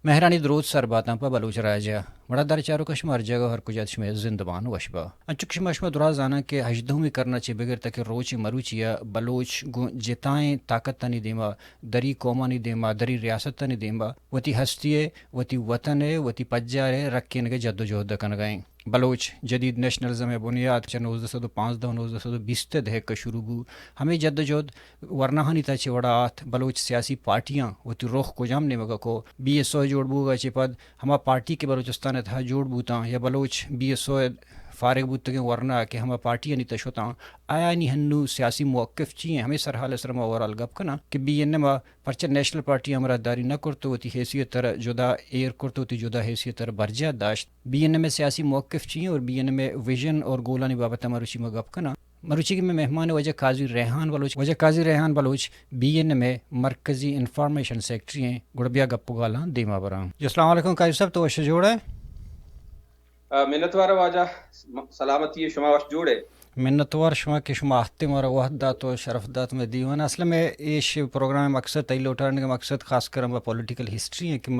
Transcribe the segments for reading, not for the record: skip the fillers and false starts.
مهرانی درود سر باتم پا بلوچ راجع بڑا در چارو کشم ہر جگہ ہر کجات شمه زندبان وشبا انچک شما دراز آنا کہ ہجدہمی کرنا چی بغیر تک روچی مروچیا بلوچ جتائیں طاقت تنی دیما دری قومانی دیما دری ریاست تنی دیما وتی ہستی وتی وطن وتی پجارے رکھین کے جد و جہد کن گئیں بلوچ جدید نیشنلزم بنیاد 1915 1920 دہک شروع بو ہمیں جد و جہد ورنہ ہنی تا چی وڑا آت بلوچ سیاسی پارٹیاں وتی رخ کو جام نمگا کو بی ایس او جوڑ بو گا چی پد ہما پارٹی کے بلوچستان تھا جوڑ بوتا یا بلوچ بی ایس او فارغ بوتگیں ورنہ کہ ہما پارٹی نہیں تشوتا آیا نی ہنو سیاسی موقف چیئیں ہمیں سر حال سرما اوورال گپ کنا کہ بی این ما پرچہ نیشنل پارٹی ہمارا داری نہ کرتو تی حیثیت تر جدا ایر کرتو تی جدا حیثیت تر برجہ داشت بی این میں سیاسی موقف چیئیں اور بی این میں ویژن اور گولانی بابت مروچی میں گپ کنا مروچی کے میں مہمان وجہ قاضی ریحان بلوچ وجہ قاضی ریحان بلوچ بی این میں مرکزی انفارمیشن سیکٹری ہیں گڑبیا گپ گالاں دیما براں جی السلام علیکم قاضی صاحب تو وش جوڑے منتوار واجہ سلامتی شما وش جوڑے منتوار شما کہ شما ہتے مارا وحدات و شرفدات میں دیوان اصل میں ایش پروگرام مقصد تیل اٹھانے کا مقصد خاص کر ہم پولیٹیکل ہسٹری ہے کہ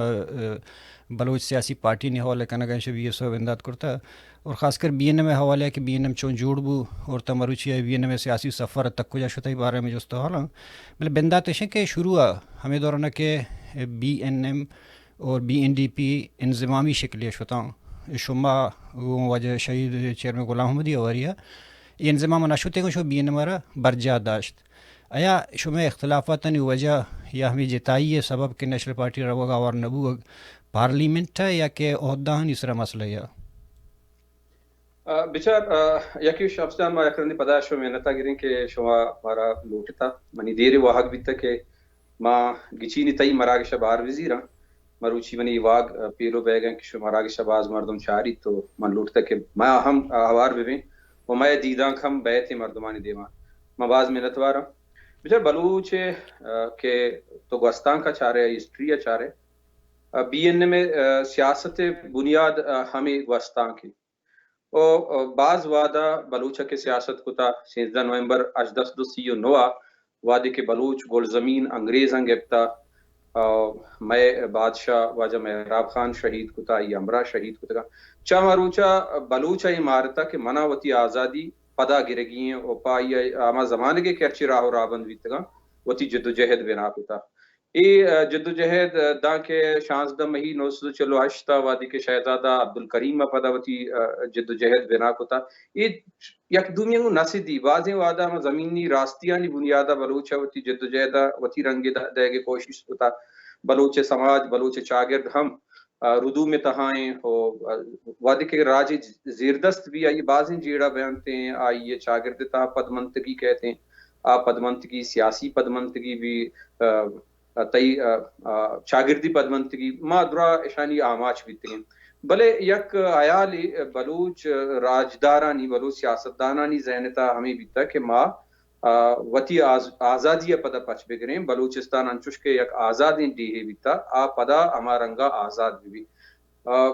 بلوچ سیاسی پارٹی نے حوالے کرنا گئے بی ایس او امداد کرتا اور خاص کر بی این ایم حوالے ہے کہ بی این ایم چون جوڑ بو اور تمروچی ہے بی این ایم سیاسی سفر تک کو جا شتا بارے میں جوستا حالا مطلب بندات ہے کہ شروع ہمیں دورنا کہ بی این ایم اور بی این ڈی پی انضمامی شکلی شتا شما وجہ شہید چیئرمین غلام محمدی اوریہ یہ انضمام نشوتے کو شو بی این مارا برجا داشت آیا شما اختلافات وجہ یا ہمیں جتائی سبب کہ نیشنل پارٹی روگا اور نبو پارلیمنٹ ہے یا کہ عہدہ اسرا مسئلہ یا بچار یکی شخصان ما یکرنی پدا شو محنتا گرین کہ شما مارا لوٹتا منی دیر واحق بیتا کہ ما گچینی تئی مراغ شبار وزیرا مروچی منی واگ پیرو بیگن کہ شما مراغ شباز مردم چاری تو من لوٹتا کہ ما ہم آوار ببین و ما دیدان کھم بیت مردمانی دیما ما باز محنتوارا بچار بلوچ کہ تو گوستان کا چارے ہسٹری چارے بی این میں سیاست بنیاد ہمیں گوستان کی او بعض وعدہ بلوچہ کے سیاست کو تا 16 نومبر 1839 وعدے کے بلوچ گول زمین انگریز انگیبتا میں بادشاہ واجہ محراب خان شہید کو تا یہ امرا شہید کو تا چا مروچہ بلوچہ عمارتا کہ مناوتی آزادی پدا گرگی ہیں او پائی آما زمانے کے کرچی راہ و رابند بیتگا وتی جد و جہد بنا پتا ای جد و جہد دا کے 16 مہی 1948 وادی کے شہزادہ عبدالکریم پدا وتی جد و جہد بنا کتا ای یک دومیاں کو نسی دی بازیں وعدہ ہم زمینی راستیانی بنیادہ بلوچہ وتی جد و جہدہ وتی رنگی دے گے کوشش کتا بلوچ سماج بلوچ چاگرد ہم ردو میں تہائیں ہو وادی کے راج زیردست بھی آئی بازیں جیڑا بیانتے ہیں آئیے چاگرد تہا پدمنتگی کہتے ہیں پدمنتگی سیاسی پدمنتگی بھی تئی چاگردی پدمنتگی ما درا اشانی آماچ بیتے ہیں بلے یک آیالی بلوچ راجدارانی بلوچ سیاستدانانی ذہنتا ہمیں بیتا کہ ما وتی آزادی پدا پچ بگریں بلوچستان انچوش کے یک آزادی ڈیہے بیتا آ پدا ہمارنگا آزاد بھی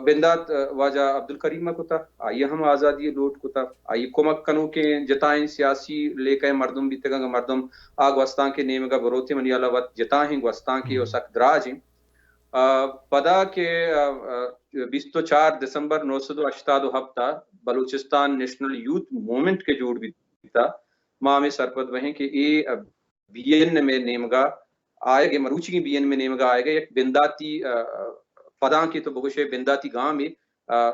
بندات واجہ عبدالکریم کو تا آئیے ہم آزادی لوٹ کو تا آئیے کمک کنو کے جتائیں سیاسی لے کے مردم بھی تگا مردم آگ وستان کے نیم کا بروتے منی اللہ وقت جتائیں وستان کے او سک دراج ہیں پدا کے 24 دسمبر 1987 بلوچستان نیشنل یوتھ مومنٹ کے جوڑ بھی تا ماں میں سرپد وہیں کہ اے بی این میں نیمگا آئے گے مروچی کی بی این میں نیمگا آئے گا یک بنداتی پدان کی تو بگوشے بنداتی گاں میں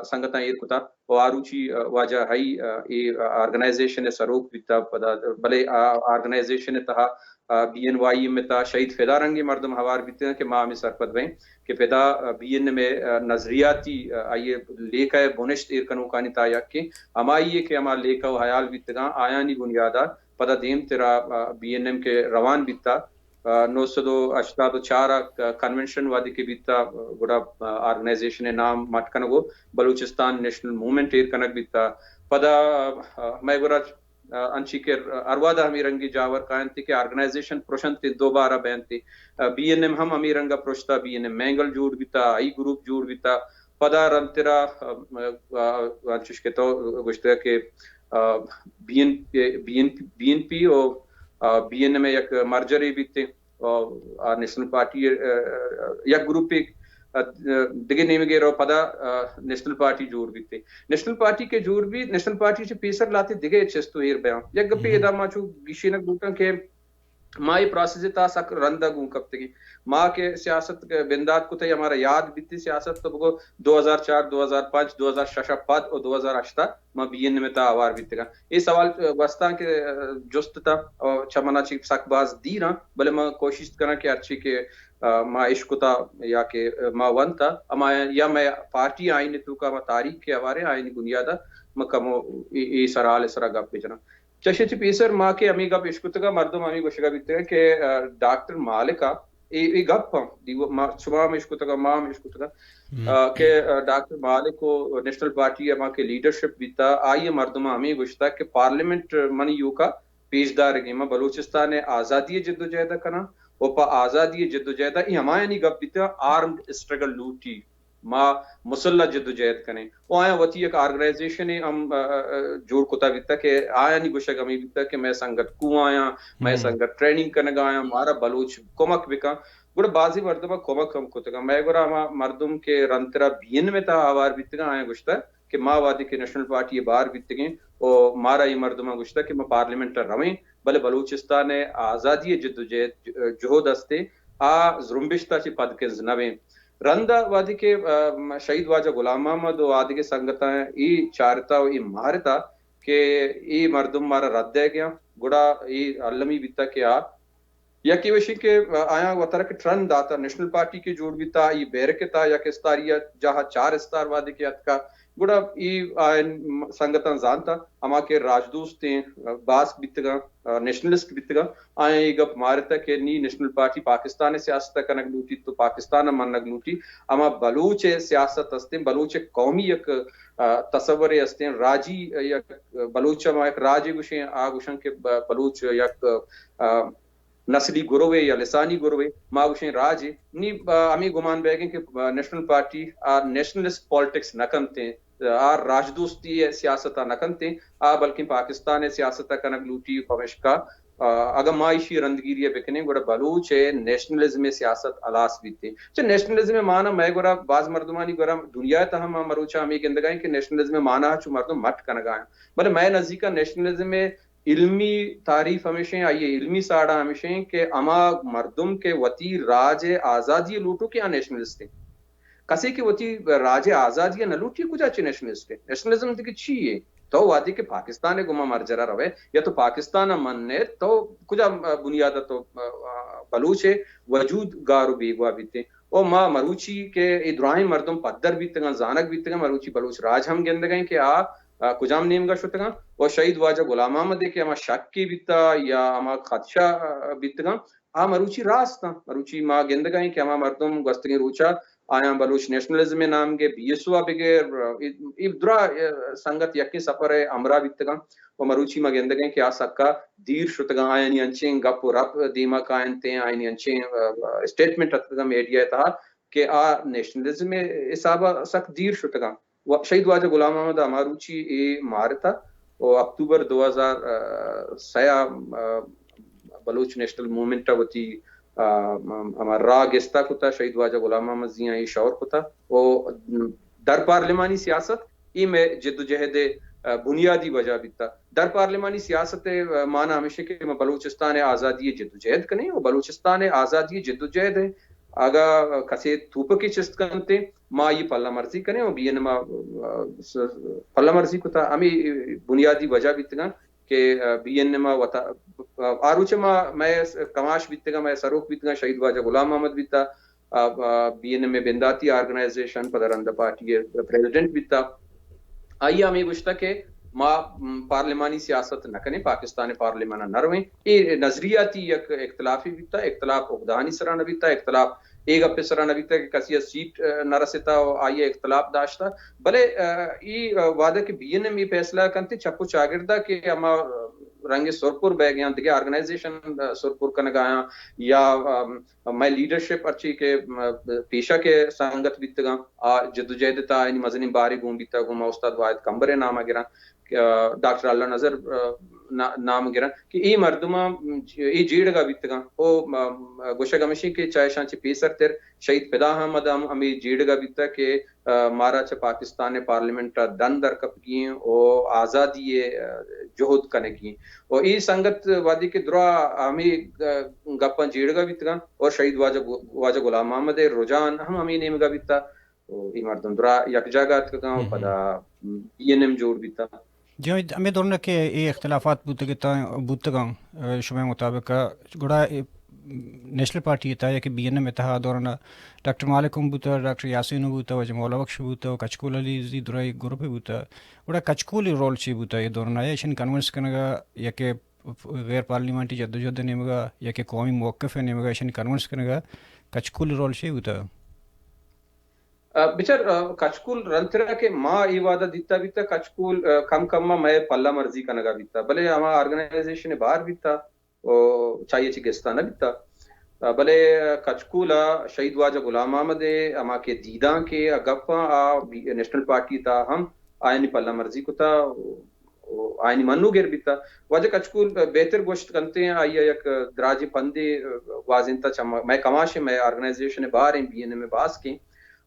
سنگتاں ایر کتا و آروچی واجہ ہائی اے آرگنائزیشن سروک بیتا پدا بلے آرگنائزیشن تہا بی این وائی میں تا شہید فدا رنگی مردم ہوار بیتے ہیں کہ ماں میں سرپد وہیں کہ فدا بی این میں نظریاتی آئیے لے کا بونشت ایر کنوکانی تایا کہ ہمائیے کہ ہما لے کا حیال بیتگاں آیانی بنیادہ پدا دیم تیرا بی این ایم کے روان بیتا 984 کنونشن وادی کے بیتا گوڑا آرگنائزیشن نام مٹکنگو بلوچستان نیشنل مومنٹ ایر کنک بیتا پدا میں گوڑا انچی کے اروادہ ہمیں رنگی جاور کائن تھی کہ آرگنائزیشن پروشن تھی دوبارہ بین تھی بی این ایم ہم ہمیں رنگا پروشتا بی این ایم مینگل جوڑ بیتا آئی گروپ جوڑ بیتا پدا رنترا انچوش کے تو گوشتا کہ بی این پی اور بی این میں یک مرجری بیتے نیشنل پارٹی یک گروپ دیگه نمیگیرو پدا نیشنل پارٹی جوڑ بیتے نیشنل پارٹی کے جوڑ بھی نیشنل پارٹی چ پیسر لاتے دیگه چستو ایر بیان یک گپی ادا ما چو گیشینک بوتن کہ مائی پروسیس تا سک رندا گون کپتگی ماں کے سیاست بندات کو تے ہمارا یاد بیتی سیاست تو بگو 2004 2005 2006 پد اور 2008 ما بین میں تا آوار بیتگا یہ سوال وستان کے جست تا چمنا چی سک باز دیرا بلے ما کوشش کرنا کہ اچھی کہ ما عشقتا یا کہ ما ونتا اما یا میں پارٹی آئین تو کا تاریخ کے حوالے آئین بنیادہ مکمو ای سرال سرا گپ جنا چشچ پیسر ماں کے امی گپ عشقتا مردم امی گوشگا بیتے کہ ڈاکٹر مالکا ای گپ صبح میں عشقتا ماں میں عشقتا کہ ڈاکٹر مالک کو نیشنل پارٹی اما کے لیڈرشپ بیتا آئیے مردم امی گوشتا کہ پارلیمنٹ منی یو کا پیشدار گیما بلوچستان آزادی جدوجہد کنا اوپا آزادی جدوجہد ای ہمایہ نہیں گپ بیتا آرمڈ اسٹرگل لوٹی ما مسلح جدوجہد کنے او آیا وتی ایک آرگنائزیشن ہم جوڑ کتا بیتا کہ آیا نہیں گوشک ہمیں بیتا کہ میں سنگت کو آیا میں سنگت ٹریننگ کرنگا آیا مارا بلوچ کمک بکا گوڑا بازی مردمہ کمک ہم کتا میں گوڑا ہما مردم کے رنترہ بین میں تا آوار بیتا آیا گوشتا کہ ماں وادی کے نیشنل پارٹی بار بیتگیں اور مارا یہ مردمہ گوشتا کہ میں پارلیمنٹ رویں بلے بلوچستان آزادی جدوجہد جہود ہستے آ زرمبشتا چی پد کے زنویں رندا وادی کے شہید واجہ غلام محمد و وادی کے سنگتا ہیں ای چارتا و ای مارتا کہ ای مردم مارا رد ہے گیا گڑا ای علمی بیتا کہ یا کی وشی کے آیا وطرہ کے ٹرن داتا نیشنل پارٹی کے جوڑ بیتا ای بیرکے تا یا کہ استاریا جہاں 4 استار وادی کے اتکا گڑا ای سنگتاں زانتا اما کے راجدوست ہیں باس بیتگا نیشنلسٹ بیتگا آیا یہ گپ مارتا کہ نی نیشنل پارٹی پاکستان سیاست کنک لوٹی تو پاکستان منگ لوٹی اما بلوچ سیاست ہستے بلوچ قومی یک تصور ہستے راجی یک بلوچ ما ایک راجی گوشیں آ گوشن کے بلوچ یک نسلی گروے یا لسانی گروے ما گوشیں راج نی امی گمان بیگیں کہ نیشنل پارٹی نیشنلسٹ پالیٹکس نکنتے راجدوستی سیاست نکنتے بلکہ پاکستان سیاست کنک لوٹی پوشکا اگر معاشی رندگیری بکنے گوڑا بلوچ نیشنلزم سیاست الاس بیتے چا نیشنلزم مانا میں گوڑا بعض مردمانی گوڑا دنیا تا ہم مروچا ہمیں گندگائیں کہ نیشنلزم مانا چو مردم مٹ کنگائیں بلے میں نزدیکا نیشنلزم علمی تعریف ہمیشہ آئیے علمی ساڑا ہمیشہ کہ اما مردم کے وطی راج آزادی لوٹو کیا نیشنلسٹ ہیں کسی کے وطی راج آزادی نہ لوٹی کجا چی نیشنلسٹ ہیں نیشنلزم دیکھ چیئے تو وادی کہ پاکستان گمہ مرجرہ روے یا تو پاکستان مننے تو کجا بنیادہ تو بلوچ وجود گارو بیگوا بیتے او ما مروچی کے ادرائیں مردم پدر بیتگا زانک بیتگا مروچی بلوچ راج ہم گند گئیں کہ کجام نیم گا شتگا وہ شہید واجہ غلام محمد کہ ہما شکی بیتا یا ہما خدشہ بیتگا مروچی راست مروچی ما گند گئیں کہ ہما مردم گستگی روچا آیا بلوچ نیشنلزم نام کے بی ایس او بغیر ابدرا سنگت یکی سفر امرا بیتگا وہ مروچی ما گند گئیں کہ سکا دیر شتگا آئینی انچیں گپ و رپ دیما کائنتے آئینی انچیں اسٹیٹمنٹ اتگا میڈیا تھا کہ نیشنلزم حسابہ سک دیر شتگا شہید واجہ غلام محمد اماروچی اے مارتا اور اکتوبر 2006 بلوچ نیشنل موومنٹ وتی ہمارا راگ استا کتا شہید واجہ غلام محمد زیاں ای شور کتا اور در پارلیمانی سیاست ای میں جدوجہد بنیادی وجہ بیتا در پارلیمانی سیاست مانا ہمیشہ کہ بلوچستان آزادی جدوجہد کنے اور بلوچستان آزادی جدوجہد ہے آگا کسی تھوپ کی چست کرتے ماں یہ پلہ مرضی کریں اور بین ما پلہ مرضی کو تا ہمیں بنیادی وجہ بیتگا کہ بین ما وطا آروچ ما میں کماش بیتگا میں سروک بیتگا شہید واجہ غلام محمد بیتا بین میں بنداتی آرگنائزیشن پدرند پارٹی پریزیڈنٹ بیتا آئیے ہمیں گوشتا کہ ما پارلیمانی سیاست نہ کریں پاکستان پارلیمان نہ رویں یہ نظریاتی یک اختلافی بیتا اختلاف عقدانی سرا نہ بیتا اختلاف ایک اپنے سرا نہ بیتا کہ کسی سیٹ نہ رسیتا آئیے اختلاف داشتا بلے یہ وعدہ کے بین میں فیصلہ کرتے چپو چاگردہ کہ ہما رنگ سرپور بے گیا دیکھے آرگنائزیشن سرپور کرنے گایا یا میں لیڈرشپ اچھی کے پیشہ کے سنگت بیتگا جدوجہدتا یعنی مزنی باری گون بیتا گوما استاد واحد کمبرے نامہ گرا ڈاکٹر اللہ نظر نام گران کہ ای مردما ای جیڑگا بیتگا او گوشہ گمشی کے چائے شانچ پیسر تر شہید فدا احمد امی جیڑگا بیتا کہ مارا چ پاکستان پارلیمنٹ دن در کپ گئیں او آزادی جہد کنے گئیں اور ای سنگت وادی کے درا ہمیں گپا جیڑگا بیتگا اور شہید واجہ غلام محمد رجان ہم ہمیں نیمگا بیتا ای مردم درا یک جگہ تکا پدا ایم جوڑ بیتا جو ہمیں دونوں کے یہ اختلافات بوتگاں شمع مطابق گڑا نیشنل پارٹی تھا یا کہ بی این ایم اتحاد دورنا ڈاکٹر مالکم بوتا ڈاکٹر یاسین بوتا وجہ مولا بخش بوتا کچکول علی زی درائی گروپ بوتا گڑا کچکولی رول چی بوتا یہ دورنا یا شن کنونس کنگا یا کہ غیر پارلیمانٹی جدوجہد نیمگا یا کہ قومی موقف نیمگا شن کنونس کنگا کچکولی رول چی بوتا بچر کچکول رنترا کے ماں ای وعدہ دیتا بیتا کچکول کم کم میں پلہ مرضی کا نگا بیتا بلے ہما آرگنائزیشن باہر بیتا چاہیے چی گستانہ بیتا بلے کچکولا شہید واجہ غلام احمد اما کے دیداں کے گپا نیشنل پارٹی تا ہم آئینی پلہ مرضی کو تا آئینی منو گر بیتا واجہ کچکول بہتر گوشت کنتے ہیں آئیے یک دراجی پندے وازنتا چما میں کماشے میں آرگنائزیشن باہر ہیں بی این میں باس کے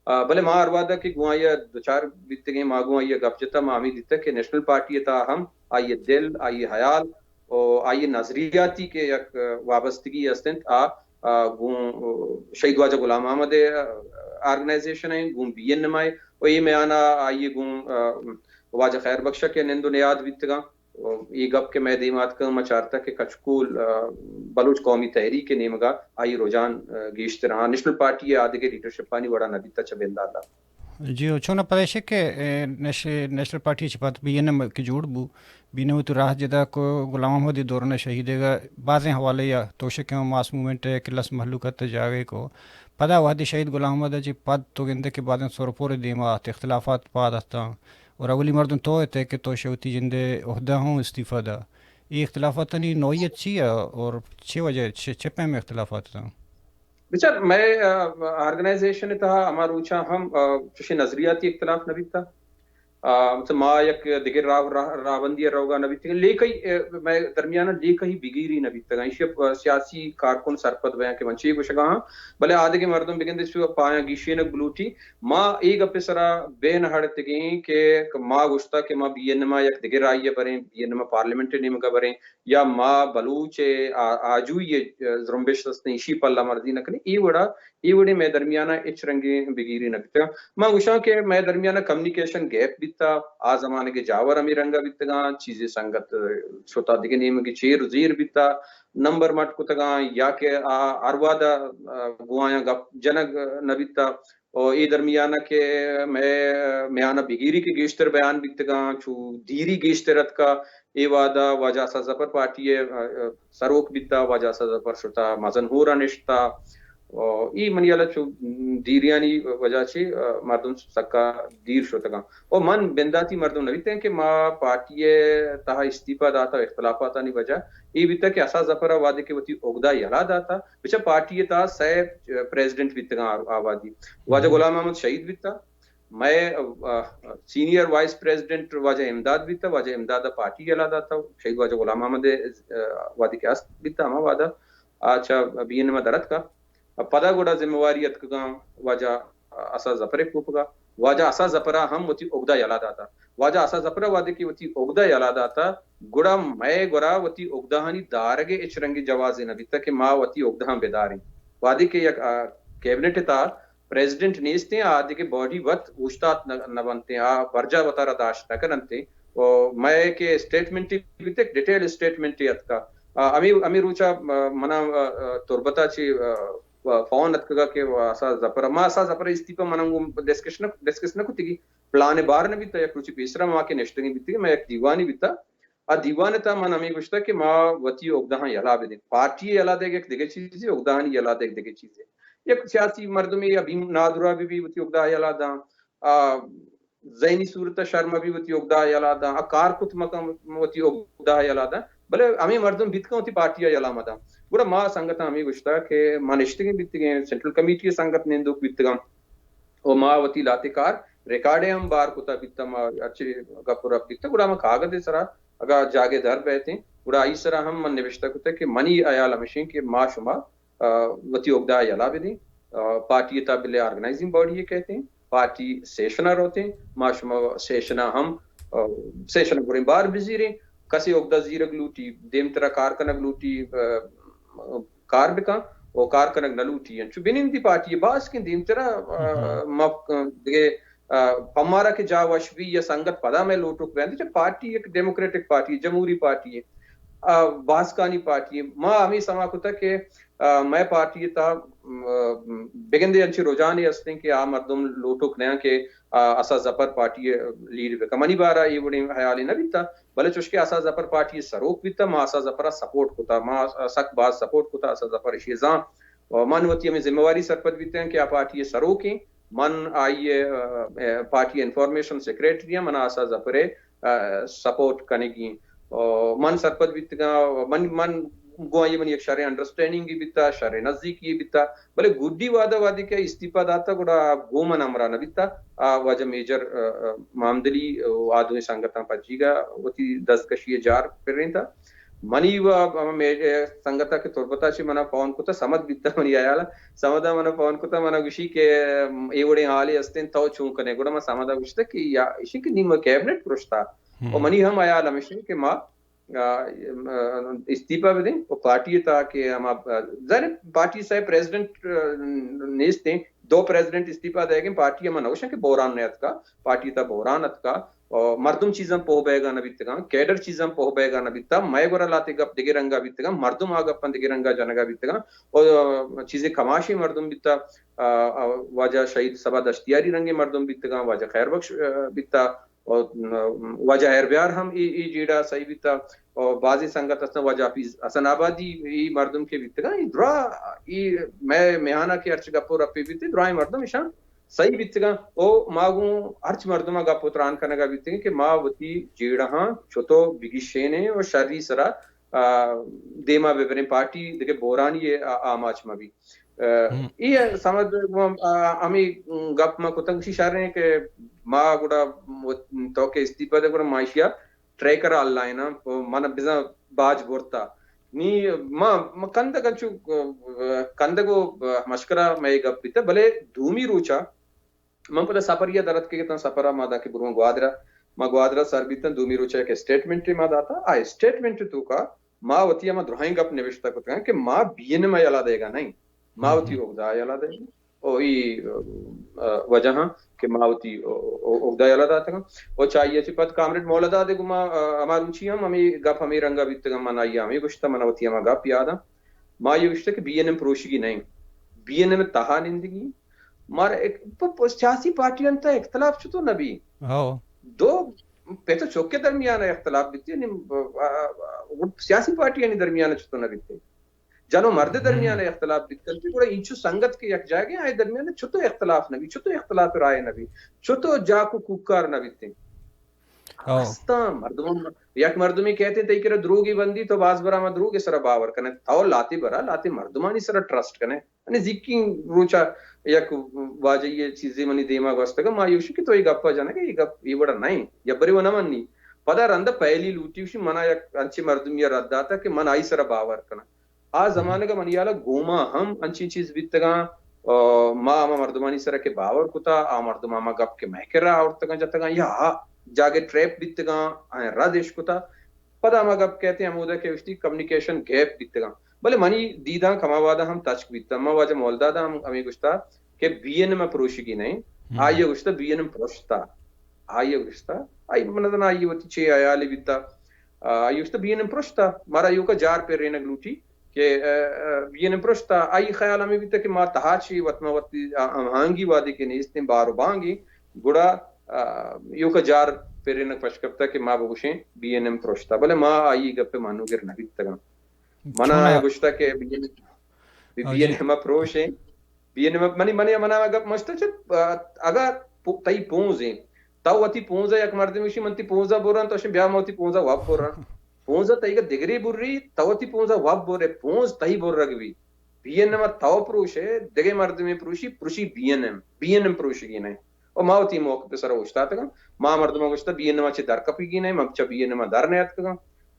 بلے ماں اروادا کی گوائیا دو چار بیتے گئے ماں گوائیا گپ جتا ماں ہمیں دیتا کہ نیشنل پارٹی تا ہم آئیے دل آئیے حیال اور آئیے نظریاتی کے یک وابستگی استنت شہید واجہ غلام احمد آرگنائزیشن ہیں گون بی این نمائے اور یہ میں آنا آئیے گون واجہ خیر بخشہ کے نندو نیاد بیتگا یہ گپ کے میں دیمات کا مچارتا کہ کچکول بلوچ قومی تحریک کے نیمگا آئی رجحان گیشت رہا نیشنل پارٹی آدھے کے لیڈرشپ پانی بڑا نبیتا چبیندہ تھا جی چونا پریشے کہ نیشنل پارٹی چپات بی این ایم کی جوڑ بو بی این ایم تو راہ جدا کو غلام محمد دورنا شہیدے گا بعضیں حوالے یا توشک ماس مومنٹ ہے کلس محلوقت جاگے کو پدا وادی شہید غلام محمد جی پد تو گندے کے بعد سورپور دیمات اختلافات پاد ہتا اور اولی مردن تو ہے کہ تو شوتی جندے عہدہ ہوں استعفیٰ دا یہ اختلافات نہیں نوعیت چی ہے اور چھ وجہ چھپے میں اختلافات تھا بچار میں آرگنائزیشن تھا ہمارا روچا ہم چوشی نظریاتی اختلاف نبی تھا مطلب ما یک دیگر راوندی روگا نبی تھا لیکن میں درمیانہ لیکن ہی بگیری نبی تھا ایشی سیاسی کارکن سرپد بیاں کے منچی کو شگاں بلے آدھے کے مردم بگن دے سو پایا گیشی نک بلوٹی ما ایک اپنے سرا بے نہڑت گئیں کہ ما گشتا کہ ما بی این ما یک دیگر آئیے بریں بی این ما پارلیمنٹ نیم کا بریں یا ما بلوچ آجو یہ زرمبش دستیں ایشی پلہ مرضی نکنی ای وڑی میں درمیانہ اچ رنگی بگیری نکتا ما گوشاں کہ میں درمیانہ کمیونیکیشن گیپ بیتا آ زمانے کے جاور امی رنگا بیتگا چیزیں سنگت چھوٹا دیگے نیم کی چیر زیر بیتا نمبر مٹ کو تگا یا کہ اروادا گوایاں گپ جنگ نبیتا اور ای درمیانہ کے میں آنا بگیری کے گیشتر بیان بیتگا چھو دیری گیشترت کا ای وعدہ واجہ سا زفر پارٹی سروک بیتا واجہ سا زفر شتا مزنہورا نشتا ای منی اللہ چو دیریانی وجہ چی مردم سکا دیر شوتگا اور من بنداتی مردم نویتے ہیں کہ ما پارٹی تہا استعفیٰ داتا اختلافاتانی وجہ ای بیتا کہ اسا زفرہ وعدے کے وطی اگدہ یلا داتا بچہ پارٹی تہا سیب پریزیڈنٹ بیتگا آبادی واجہ غلام احمد شہید بیتا میں سینئر وائس پریزیڈنٹ واجہ امداد بیتا واجہ امداد پارٹی یلا داتا شہید واجہ غلام احمد وعدے کے اس بیتا ہما وعدہ آچھا بی این درد کا پدا گوڑا ذمہواریت کا واجہ اسا زفر کوپگا واجہ اسا زفرہ ہم وتی اگدہ یلا داتا واجہ اسا زفرہ وادے کی وتی اگدہ یلا داتا گوڑا میں گوڑا وتی اگدہانی دارگے اچرنگی جوازی نبی تک کہ ما وتی اگدہاں بیداری وادے کے یک کیبنٹ تا پریزیڈنٹ نیستے ہیں آدھے کے باڈی وقت اوشتات نہ بنتے ہیں برجہ وطارہ داشت نہ کرنتے میں کے اسٹیٹمنٹی بیتے ڈیٹیل اسٹیٹمنٹی کا امی روچا منا تربتا چی فون اتکا کہ اسا زفر ما اسا زفر استعفیٰ مننگو ڈسکس نہ کتی گی پلانے بار نہ بیتا یک روچی پیسرا ما کے نشتگی بیتی گی میں ایک دیوانی بیتا دیوان تا من ہمیں گوشتا کہ ما وطی اگدہاں یلا بے دیں پارٹی یلا دے گا ایک دیگے چیزی اگدہاں یلا دے ایک دیگے چیزی یک سیاسی مردمی ابھی نادرہ بھی وطی اگدہاں یلا دا ذہنی صورت شرم بھی وطی اگدہاں یلا دا کار کت مکم وطی اگدہاں یلا دا بلے ہمیں مردم بیتکا ہوتی پارٹی یلا مدا گوڑا ما سنگتا ہمیں گوشتا کہ ما نشتگی بیتی گئے سنٹرل کمیٹی سنگت نیندوک بیتی گا اور ما وطی لاتے کار ریکارڈے ہم بار کتا بیتا ما اچھے گپر اب بیتا گوڑا ما کاغذ سرا اگا جاگے در بیتے ودا ای سرا ہم من نوشتہ کتا کہ منی ایال ہمشین کہ ما شما وتی اگدا یلا بدیں پارٹی تا بلے آرگنائزنگ باڈی یہ کہتے ہیں پارٹی سیشنر ہوتے ہیں ما شما سیشنا ہم سیشن گریں بار بزیریں کسی اگدا زیرگ لوٹی دیم ترا کارکنگ لوٹی کار بکا او کارکنگ نلوٹی چو بینین دی پارٹی باس کی دیم ترا دگے ہمارا کہ جا وشوی یا سنگت پدا میں لوٹوک بیندی چا پارٹی ایک ڈیموکریٹک پارٹی جمہوری پارٹی ہے باسکانی پارٹی ہے ما ہمیں سما کتا کہ میں پارٹی تا بگندے انچی رجانے استیں کہ مردم لوٹوک نیا کہ اسا زپر پارٹی لیڈ بکا منی بارا یہ بڑی حیالی نہ بیتا بلے چوشکے اسا زپر پارٹی سروک بیتا ما اسا زپر سپورٹ کتا ما سک باز سپورٹ کتا اسا زپر شیزاں من وتی ہمیں ذمہ واری سرپد بیتے ہیں کہ آ پارٹی سروکیں من آئیے پارٹی انفارمیشن سیکریٹری من اسا زپرے سپورٹ کرنے کی من سرپد بیتگا من گوئی من ایک شرع انڈرسٹینڈنگ کی بیتا شرع نزدیکی بیتا بلے گڈی وعدہ وادی کے استعفا داتا گوڑا گومن امرانا بیتا واجہ میجر معامدلی آدھویں سنگتاں پچی گا وتی دستکشی جار پر رہی تھا منی و سنگتا کے طوربتا چی منا پاون کتا سمد بیتا منی آیالا سمدہ منا پاون کتا منا گوشی کہ ایوڑے حالی استین تو چون کنے گوڑا ما سمدہ گوشتا کہ یا اشی کہ نیم کیبنٹ پرشتا اور منی ہم آیالا مشن کہ ما استعفا بھی دیں وہ پارٹی تا کہ ہم ظاہر پارٹی سے پریزیڈنٹ نیست ہیں دو پریزیڈنٹ استعفا دے گئے پارٹی ہم نوشن کہ بحران نیت کا پارٹی تا بحرانت کا مردم چیزاں پوہ بے گا نبیتگا کیڈر چیزاں پوہ بے گا نبیتا میں گورا لاتے گپ دگے رنگا بیتگا مردم آگا پن دگے رنگا جنگا بیتگا اور چیزیں کماشی مردم بیتا واجہ شہید سبا دشتیاری رنگے مردم بیتگا واجہ خیر بخش بیتا اور واجہ ایربیار ہم ای جیڑا صحیح بیتا اور بازی سنگت اسنا واجہ حسن آبادی ای مردم کے بیتگا ای درا ای میں میہانا کے ارچ گپو رپی بیتے درائی مردم ایشان صحیح بیتگا او ماگوں ارچ مردمہ گپو تران کنگا بیتگا کہ ما وتی جیڑا ہاں چھوٹو بگی شینے اور شرری سرا دیما بے پارٹی دیکھے بورانی یہ آماچ ما بھی یہ سمجھ ہمیں گپ ما کتنگشی شہر ہیں کہ ما گوڑا تو کہ استعفا دے گوڑا معاشیا ٹریکر اللہ ہے نا مانا بزا باج بورتا نی ما کندگو مشکرہ میں گپ بیتا بلے دھومی روچا من پتا سپر یا درد کے کتنا سپرہ مادا کے برون گوادرہ ما گوادرہ سر بیتا دھومی روچا ایک اسٹیٹمنٹ ما داتا آئے اسٹیٹمنٹ تو کا ما وطیہ ما درہائیں گپ نوشتا کتا کہ ما بین میں یلا دے گا نہیں ماوتی اگدا یلا دے او ای وجہ کہ ماوتی اگدا یلا دا تھا او چاہیے چھ پت کامریڈ مولا دے گما ہمارو چھی ہمیں گپ ہمیں رنگا بیتگا منائی ہمیں گشتہ مناوتی ہم گپ یادا ما یہ گشتہ کہ بی این ایم پروشگی نہیں بی این ایم تہا نندگی مار ایک سیاسی پارٹی انتا اختلاف چھتو نبی دو پیتا چوک کے درمیان اختلاف بیتی سیاسی پارٹی یعنی درمیان چھتو نبی تے جانو مرد درمیان اختلاف بیتکلتی گوڑا انچو سنگت کے یک جائے گئے آئے درمیان چھتو اختلاف نبی چھتو اختلاف رائے نبی چھتو جاکو کوکار نبی تے ہستا مردم یک مردمی کہتے ہیں تیکرہ دروگی بندی تو باز برا ما دروگی سر باور کنے تاو لاتی برا لاتی مردمانی سر ٹرسٹ کنے یعنی زکی روچا یک واجہ یہ چیزیں منی دیما گوستا ما یوشی کہ تو یہ گپا جانا کہ یہ گپ یہ بڑا نہیں یا بری وہ نمن نہیں پدا رندہ پہلی لوٹی وشی منا یک انچی مردم یہ رد آتا کہ من آئی سر باور کنا آ زمانے کا منیالا گوما ہم انچی چیز بیتگا ما مردمانی سر کے باور کتا آ مردم ما گپ کے محکرہ آورتگا جتگا یا جاگے ٹریپ بیتگا آئیں ردش کتا پدا ما گپ کہتے ہیں ہمودہ کے وشتی کمیونیکیشن گیپ بیتگا بلے منی دیداں کماوادا ہم تچک بیتا ما واجہ مولدادا ہمیں گشتا کہ بی این میں پروشگی نہیں آئیے گشتا بی این پروشتا آئیے گشتا آئی منظر آئیے وطی چھے آیالی بیتا آئیے گشتا بی این پروشتا مارا یو کا جار پر رینگ لوٹی کہ بی این پروشتا آئی خیال ہمیں بیتا کہ ما تحاچی وطمہ وطی ہانگی وادی کے نیستیں بارو بانگی گوڑا یو کا جار پر رینگ پشکبتا کہ ما بگوشیں بی این پروشتا بلے ما آئی گپ مانو گر نبیتا گا منا گشتا کہ بی این پروشیں بی این منی منا گپ مشتا چھت اگا تایی پونزیں تاو وطی پونزا یک مردی میشی منتی پونزا بوران تو اشن بیا موتی پونزا واب بوران پونزا تایی کا دگری بور رہی تاو تی پونزا واب بورے پونز تایی بور رگوی بی این ایم تاو پروشے دگے مردی میں پروشی بی این ایم پروشی گی نہیں اور ماوتی موقع پہ سر ہوشتا تھا ما مردمہ گوشتا بی این ایم چھ در کپی گی نہیں مبچا بی این ایم در نیت کگا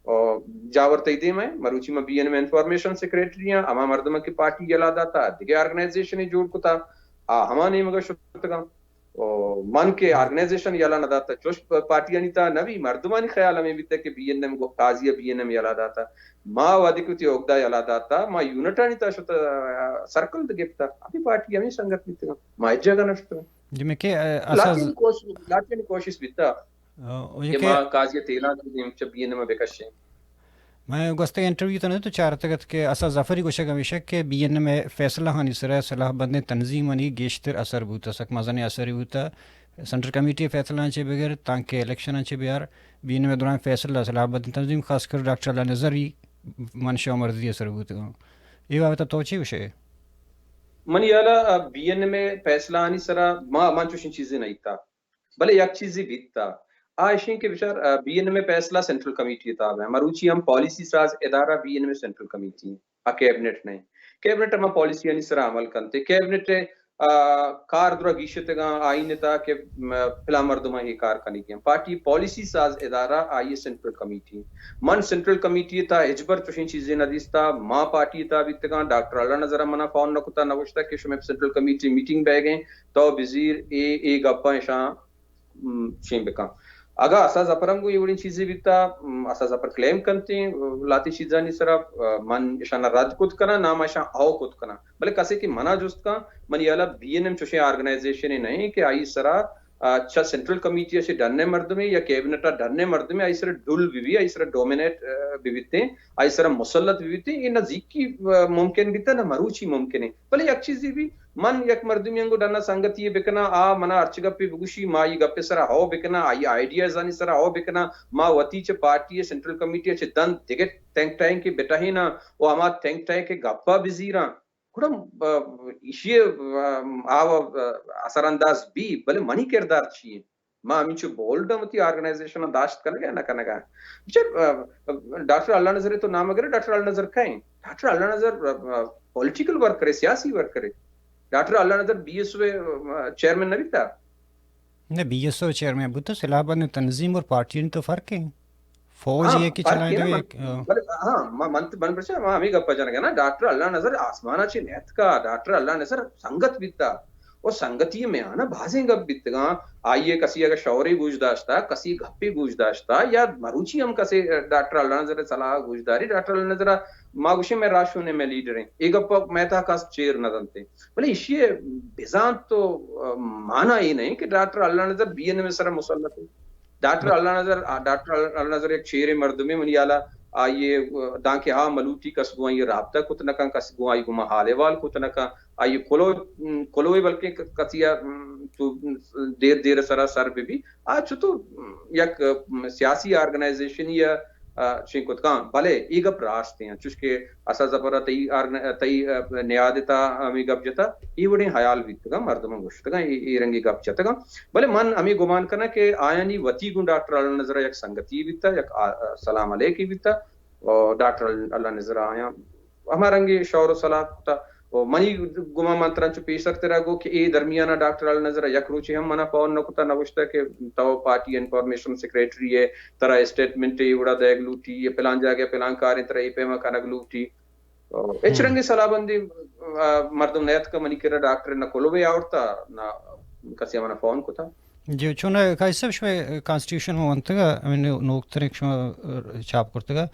اور جاور تیدی میں مروچی میں بی این میں انفارمیشن سیکریٹری ہیں اما مردم کی پارٹی یلادا تھا دیگه آرگنائزیشن جوڑ کو تھا ہما نہیں مگر شتگا من کے آرگنائزیشن یلا نہ داتا چوش پارٹی نہیں تھا نبی مردمانی خیال میں بھی تھا کہ بی این ایم کو قاضی بی این ایم یلادا تھا ما وادی کو تی اوگدا یلادا تھا ما یونٹا نہیں تھا شت سرکل د گفتا ابھی پارٹی ہمیں سنگت نہیں تھا ما جگہ نشتا جمع کہ اساس لاتی کوشش بیتا کہ ما قاضی تیلا دیم چ بی این ایم بکشے میں گوشت انٹرویو تو نہیں تو چار تگت کہ اسا ظفری گوشہ ہمیشہ کہ بی این میں فیصلہ ہانی سرا صلاح بند تنظیم ہنی گیشتر اثر بوتا سک مزن اثر بوتا سینٹرل کمیٹی فیصلہ چے بغیر تاکہ الیکشن چے بیار بی این میں دوران فیصلہ صلاح بند تنظیم خاص کر ڈاکٹر اللہ نظری منشا مرضی اثر بوتا یہ بات توچی وشے من یالا بی این میں فیصلہ آنی سرا ما من چوشن چیزیں نہیں تھا بلے یک چیزی بیتا آئشین کے بچار بی این میں فیصلہ سینٹرل کمیٹی تھا ہے مروچی ہم پالیسی ساز ادارہ بی این میں سینٹرل کمیٹی کیبنٹ نہیں کیبنٹ ہم پالیسی آنی سرا عمل کرتے کیبنٹ کار درہ گیشت گا آئین تا کہ پلا مردمہ ہی کار کنی گیا پارٹی پالیسی ساز ادارہ آئی سینٹرل کمیٹی من سینٹرل کمیٹی تا اجبر چوشین چیزیں ندیستا ماں پارٹی تا بیتگاں ڈاکٹر اللہ نظر منا فون نکتا نوشتا کہ شمی سینٹرل کمیٹی میٹنگ بے گئیں تو وزیر اے گپا شاں شیم بکاں اگا اسا زپرنگو یہ بڑی چیزیں بیتا اسا زپر کلیم کرتے ہیں لاتی چیزانی سرا من اشانا رد کت کنا نام اشان آو کت کنا بلے کسے کی منا جست کا من Yala be N M چوشے organization نہیں کہ آئی سرا اچھا سینٹرل کمیٹی سے ڈرنے مرد میں یا کیبنٹا ڈرنے مرد میں آئی سرا ڈل بھی آئی سرا ڈومینیٹ بھی آئی سرا مسلط بھی یہ نزدیکی ممکن بھی نہ مروچی ممکن ہے بلے یک چیزی بھی من یک مردمی انگو ڈرنا سنگت یہ بکنا منا ارچ گپی بگوشی ما یہ گپی سرا ہو بکنا آئی آئیڈیاز آنی سرا ہو بکنا ما وطی چے پارٹی سینٹرل کمیٹی چے دن دیگے تینک ٹائم کی بیٹا ہی نا وہ ہما تینک ٹائم کے گپا بزیران کڑم ایشی اثر انداز بھی بلے منی کردار چیئے ما ہمیں چھو بولڈا متی آرگنائزیشن داشت کنگا نہ کنگا ڈاکٹر اللہ نظر تو نام اگر ڈاکٹر اللہ نظر کہیں ڈاکٹر اللہ نظر پولیٹیکل ورک کرے سیاسی ورک کرے ڈاکٹر اللہ نظر بی ایس او چیئرمین نہ بھی تھا نہیں بی ایس او چیئرمین بوتا صلاح بند تنظیم اور پارٹی نے تو فرق ہے فوج یہ کہ چلائیں دو ایک ہاں من پرچا ہاں ہمیں گپا جانا گیا نا ڈاکٹر اللہ نظر آسمانہ چی نیت کا ڈاکٹر اللہ نظر سنگت بیتا اور سنگتی میں آنا بھازیں گپ بیتگا آئیے کسی اگر شعوری گوش داشتا کسی گپی گوش داشتا یا مروچی ہم کسی ڈاکٹر اللہ نظر صلاح گوش داری ڈاکٹر اللہ نظر ماگوشی میں راشونے میں لیڈر ہیں ایک گپا میں تھا کاس چیر ندنتے بلے اسی بیزان تو مانا ہی نہیں کہ ڈاکٹر اللہ نظر بی این میں سر مسلط ہے ڈاکٹر اللہ نظر ایک چیر مرد میں منی آلا آئیے دانکہ ملوٹی کس گوائیں یہ رابطہ کتنکا کس گوائیں گما حالے وال کتنکا آئیے کلوئی بلکہ کسیا تو دیر سرا سر بھی آج تو یک سیاسی آرگنائزیشن یا شنکت کان بھلے ای گپ راستے ہیں چونکہ اسا زبرہ تی نیادتا ہمیں گپ جتا ای وڑی حیال بیتگا مردم گوشتگا ای رنگی گپ جتگا بھلے من ہمیں گمان کرنا کہ آیانی وطی گن ڈاکٹر اللہ نظرہ یک سنگتی بیتا یک سلام علیکی بیتا اور ڈاکٹر اللہ نظرہ آیا ہمارا رنگی شعور و صلاح تا منی گما منتران چو پیش سکتے رہا گو کہ اے درمیانہ ڈاکٹر اللہ نظر یک روچی ہم منا پاون نکتا نوشتا کہ تو پارٹی انفارمیشن سیکریٹری ہے ترا اسٹیٹمنٹ ہے وڑا دیگ لوٹی یہ پلان جا گیا پلان کاری ترا ای پیما کنگ لوٹی اچ رنگی صلاح بندی مردم نیت کا منی کرا ڈاکٹر نہ کلوے آورتا نہ کسی منا فون کو تھا جو چون کایسب شوی کانسٹیٹیوشن میں ونتگا نوکترک شما چھاپ کرتگا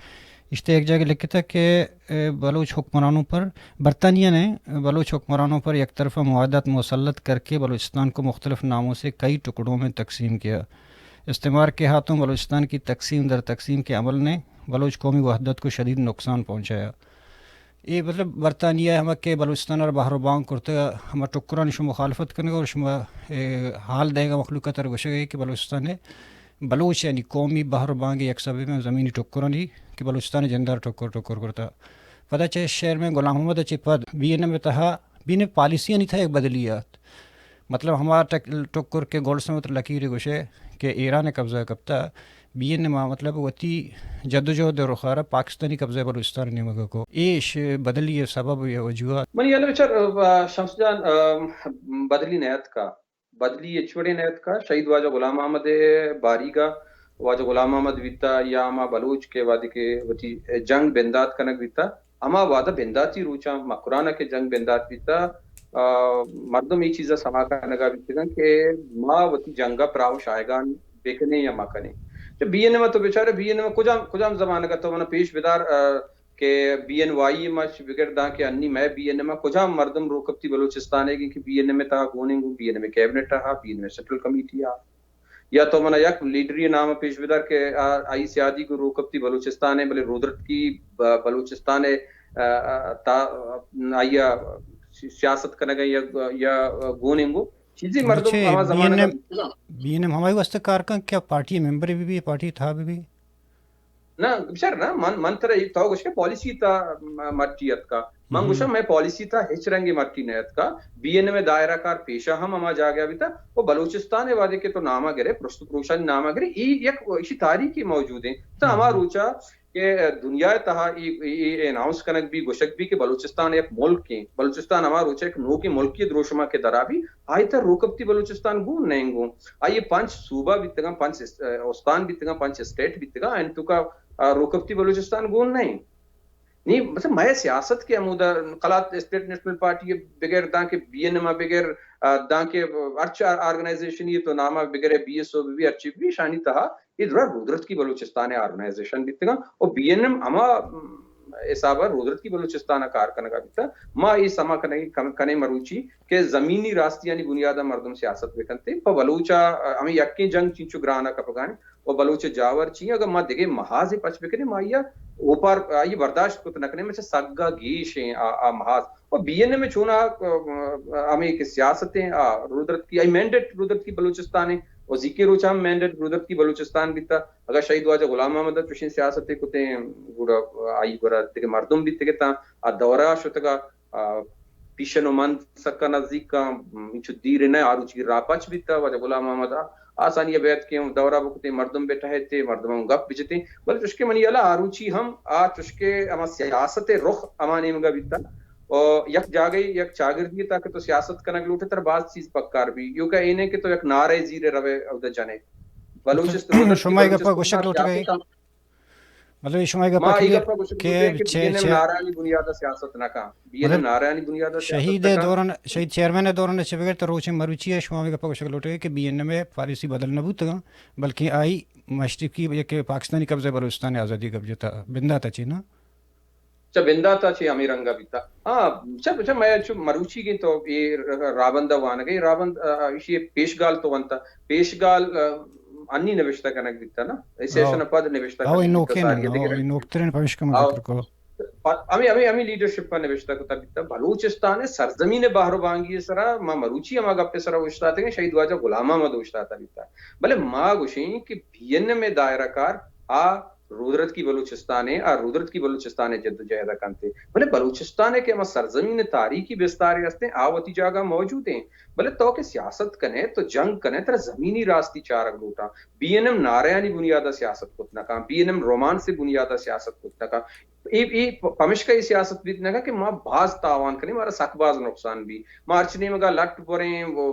اشتے ایک جگہ لکھتا کہ بلوچ حکمرانوں پر برطانیہ نے بلوچ حکمرانوں پر یک طرفہ معاہدات مسلط کر کے بلوچستان کو مختلف ناموں سے کئی ٹکڑوں میں تقسیم کیا استعمار کے ہاتھوں بلوچستان کی تقسیم در تقسیم کے عمل نے بلوچ قومی وحدت کو شدید نقصان پہنچایا یہ مطلب برطانیہ ہمیں کہ بلوچستان اور باہر بانگ کرتے ہمیں ٹکران شما مخالفت کرنے گا اور شما حال دے گا مخلوقات اور گوشے گئی کہ بلوچستان ہے بلوچ یعنی قومی باہر بانگ یک صبح میں زمینی ٹکرانی کہ بلوچستان جندار ٹکر کرتا پتہ چاہے شہر میں غلام محمد اچھی پد بی این میں تہا بی نے پالیسیاں نہیں تھا ایک بدلیات مطلب ہمارا ٹکر کے گول سمت لکیر گوشے کہ ایران قبضہ کبتا بی این ما مطلب وتی جدوجہد رخارہ پاکستانی قبضہ بلوچستان نمگا کو ایش بدلی سبب یا وجوہات من یہ بچار شمس جان بدلی نیت کا بدلی اچوڑی نیت کا شہید واجہ غلام محمد باری کا واجہ غلام محمد ویتا یا اما بلوچ کے وادی کے وتی جنگ بندات کنک ویتا اما وعدہ بنداتی روچا مقرانہ کے جنگ بندات ویتا مردم یہ چیزا سما کنگا ویتا کہ ما وتی جنگا پراو شائگان بیکنے یا مکنے جب بی این ایم تو بیچارے بی این ایم کجام زمانہ کا تو منا پیش بدار کہ بی این وائی مچ بگڑ کہ انی میں بی این ایم کجام مردم روکبتی بلوچستان ہے کہ بی این ایم تا governing B N M cabinet تا B N M central committee یا تو منا یک لیڈری نام پیش بدار کہ آئی سیادی کو روکبتی بلوچستان ہے بلے رودرت کی بلوچستان ہے تا آیا سیاست کرنے گا یا گوننگو چیزیں مردم ہما زمانہ کا بی این ایم ہمارے واسطے کارکن کیا پارٹی ممبر بھی پارٹی تھا بھی نہ بشار نا من ترا ایک تو گوش کے پالیسی تا مرتیت کا من گوشا میں پالیسی تا ہچ رنگی مرتی نیت کا بی این میں دائرہ کار پیشہ ہم جا گیا بھی تھا وہ بلوچستان وادے کے تو نامہ گرے پروشن نامہ گرے یک اسی تاریخی موجود ہیں تو ہما روچا کہ دنیا تہا اناؤنس کنک بھی گوشک بھی کہ بلوچستان ایک ملک ہیں بلوچستان ہما روچا ایک نو کی ملکی دروشما کے درا بھی آئی تا روکبتی بلوچستان گون نہیں گون آئیے 5 صوبہ بھی تگا 5 اوستان بھی تگا 5 اسٹیٹ بھی تگا ان تو کا روکبتی بلوچستان گون نہیں مطلب میں سیاست کے عمودہ قلات اسٹیٹ نیشنل پارٹی بغیر دان کے بی این ایم بغیر دان کے ارچ آرگنائزیشن یہ تو نامہ بغیر بی ایس او بھی ارچی بھی شانی تہا یہ درا رودرت کی بلوچستان آرگنائزیشن بھی تگا اور بی این ایم اما حسابہ رودرت کی بلوچستان کار کنگا بھی تھا ما یہ سما کنے مروچی کہ زمینی راستی یعنی بنیادہ مردم سیاست بکنتے پا بلوچا ہمیں یکی جنگ چینچو گرانا کپگانے وہ بلوچ جاور چیئے اگر ماں دیکھے محاذ پچ بکنے ماں اوپر آئی برداشت کت نکنے میں سے سگا گیش ہیں محاذ اور بی این اے میں چونا ہمیں ایک سیاستیں رودرت کی آئی مینڈیٹ رودرت کی بلوچستان ہے اور ذکر روچا ہم مینڈیٹ رودرت کی بلوچستان بھی تھا اگر شہید واجہ غلام محمد چوشین سیاستیں کتے ہیں گوڑا آئی گوڑا دیکھے مردم بھی تکتا دورہ شتگا پیشن و من سکا نزدیک کا انچو دیر نئے آروچی راپچ بھی تھا واجہ غلام محمد آسانی بیعت کے دورہ بکتے مردم بیٹھا ہے تھے مردم گپ بجتے بلے چشکے منی اللہ آروچی ہم چشکے اما سیاست رخ امانے مگا بیتا اور یک جاگئی یک چاگر دیئے تاکہ تو سیاست کنک لوٹے تر بعض چیز پکار بھی یوں کہ اینے کہ تو یک نعرے زیر روے او جانے بلوچستان شمائی گپا گوشک لوٹ گئے مطلب شمائی گپا کہ نارانی بنیادہ سیاست نہ کہاں بیئے نارانی بنیادہ شہید دوران شہید چیئرمین دوران چھ بغیر تو روچے مروچی ہے شمائی گپا گوشک لوٹ گئے کہ بی این میں پالیسی بدل نہ بوتا بلکہ آئی مشرقی کہ پاکستانی قبضہ بلوچستان آزادی قبضہ تھا بندہ تا چی نا بندہ تا چھ امیر رنگا بھی تھا چھ میں مروچی گئی تو یہ رابندہ وانا گئی رابند اسی پیشگال تو ونتا پیشگال انی نوشتہ کنک دیتا نا سیشن پد نوشتہ انوکترین پوشک مذکر کو ہمیں لیڈرشپ پر نوشتہ کتا دیتا بلوچستان سرزمین باہر بانگی سرا ما مروچی ہما گپے سرا وشتا تھے شہید واجہ غلام محمد وشتا تھا دیتا بلے ما گوشیں کہ بی این میں دائرہ کار رودرت کی بلوچستان ہے رودرت کی بلوچستان جد جہدہ کنتے بلے بلوچستان ہے کہ ہم سرزمین تاریخی بستاری رستے آواتی جاگہ موجود ہیں بلے تو کہ سیاست کنے تو جنگ کنے تر زمینی راستی چارک لوٹا بی این ایم ناریانی بنیادہ سیاست کتنا کام بی این ایم رومان سے بنیادہ سیاست کتنا کام پمش کا یہ سیاست بھی اتنا کہ ماں باز تاوان کریں مارا سک باز نقصان بھی مارچنے مگا لٹ پوریں وہ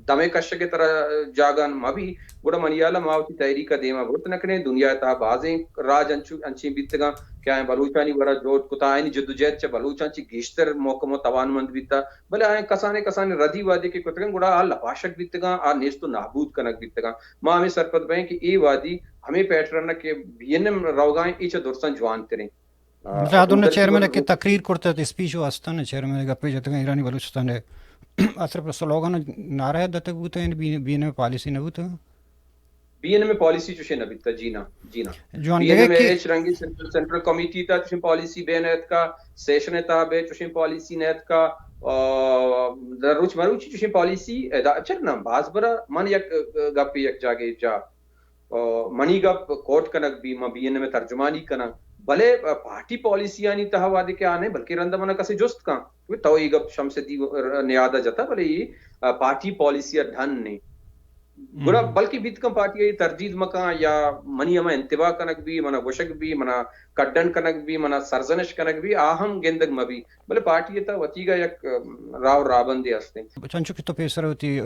دمے کش کے طرح جاگان ماں بھی بڑا منیالا ماوتی تحریک دیما بہت نکنے دنیا تا بازیں راج انچیں بیتگا کیا ہے بلوچانی بڑا جوٹ کتا آئینی جدوجہد چا بلوچان چی گیشتر موقع و توان مند بیتا بلے آئین کسانے ردی وادی کے کتگن گوڑا لپاشک بیتگا نیستو نابود کنک بیتگا ماں ہمیں سرپت بہیں کہ ای وادی ہمیں پیٹرن کے بی این ایم روگائیں ایچا درستان جوان تریں رادون چیئرمین کے تقریر کرتا تھا اسپیچ واسطہ نا چیئرمین گپے جاتے ہیں ایرانی بلوچستان ہے اثر پر سلوگان نعرہ دتک بوتا ہے بی این میں پالیسی نہ بوتا بی این میں پالیسی چوشے نہ بیتا جینا بی این میں ایچ رنگی سینٹرل کمیٹی تا چوشے پالیسی بے نیت کا سیشن تا بے چوشے پالیسی نیت کا روچ مروچی چوشے پالیسی چرنا باز برا من یک گپی یک جاگے جا منی گپ کوٹ کنک بھی ما بی این میں ترجمانی کنک بھلے پارٹی پالیسی آنی تہوادے کے آنے بلکہ رندہ منہ کسی جست کان تو یہ گپ شمس دی نیادہ جتا بلے یہ پارٹی پالیسی ڈھن نے گڑا بلکہ بیت کم پارٹی ترجید مکان یا منی اما انتباہ کنک بھی منا گوشک بھی منا کڈن کنک بھی منا سرزنش کنک بھی آہم گندگ مبی بلے پارٹی تا وطیگا یک راو رابندے ہستے چنچو کی تو پیسر ہوتی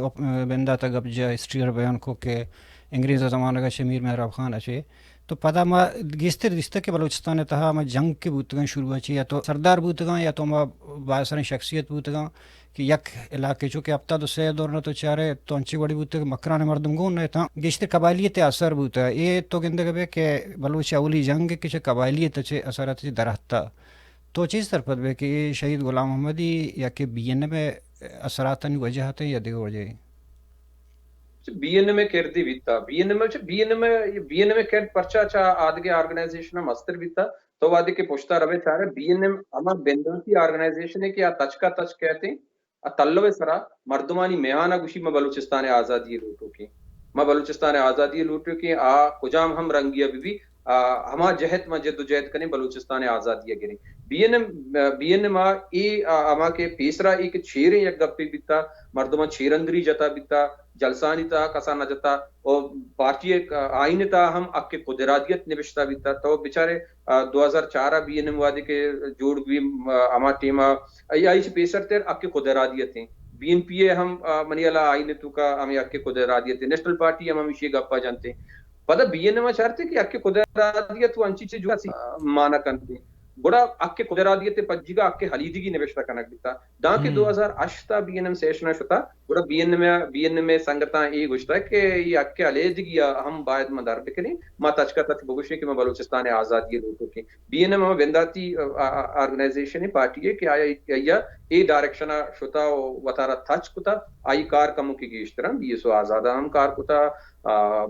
بندہ تا گب جا ہسٹری بیان کو کہ انگریز زمانہ کا شمیر محراب خان اچھے تو پتہ ما گیستر رشتہ کے بلوچستان تہا ما جنگ کے بوتگاں شروع اچھی یا تو سردار بوتگاں یا تو ما باعث شخصیت بوتگاں کہ یک علاقے چونکہ اب تا تو سہ دور نہ تو چارے تو انچی بڑی بوتے مکران مردم گون نہ تھا گیشتر قبائلیت اثر بوتا یہ تو گندے گبے کہ بلوچ اولی جنگ کے قبائلیت چے اثرات درہتا تو چیز طرف بے کہ شہید غلام محمدی یا کہ بی این میں اثرات وجہ ہیں یا دیگر وجہ بی این میں کردی بیتا بی این میں کرد پرچا چا آدھگے آرگنائزیشن مستر بیتا تو وادی کے پوچھتا روے چارے بی این ایم اما بندوسی آرگنائزیشن ہے کہ آ تچ کا تچ کہتے ہیں تلوے سرا مردمانی میہانا گوشی میں بلوچستان آزادی لوٹو کی میں بلوچستان آزادی لوٹو کی کجام ہم رنگیا بھی ہما جہت میں جد و جہد کریں بلوچستان آزادی گریں بی این ایم اما کے پیسرا ایک چھیریں یک گپی بیتا مردمان چھیرندری جتا بیتا جلسانی تا کسا نہ جتا اور پارٹی آئین تا ہم اک قدراتیت نوشتا بیتا تو بیچارے 2004 بی این ایم وادی کے جوڑ بھی اما ٹیما ایچ پیسر تیر اک قدراتیت ہیں بی این پی اے ہم منی اللہ آئین تو کا ہمیں اک قدراتیت ہیں نیشنل پارٹی ہم ہمیشہ گپا جانتے ہیں پتہ بی این ایم چاہتے کہ اک قدراتیت وہ انچی چیز جو مانا کرتے ہیں بڑا اک قدراتیت پجیگا اک حلیدگی نوشتا کنک بیتا دان کے 2008 بی این ایم سیشن شتا بڑا بی این میں سنگتا یہ گوشتا ہے کہ یہ اک علیحدگی ہم باید مدار بکریں ما تچ کا تچ بگوشیں کہ میں بلوچستان آزادی لوٹوں کی بی این ایم بنداتی آرگنائزیشن پارٹی ہے کہ آیا اے ڈائریکشن شتا وطارا تچ کتا آئی کار کمو کی گیشترم بی ایس او آزادہ ہم کار کتا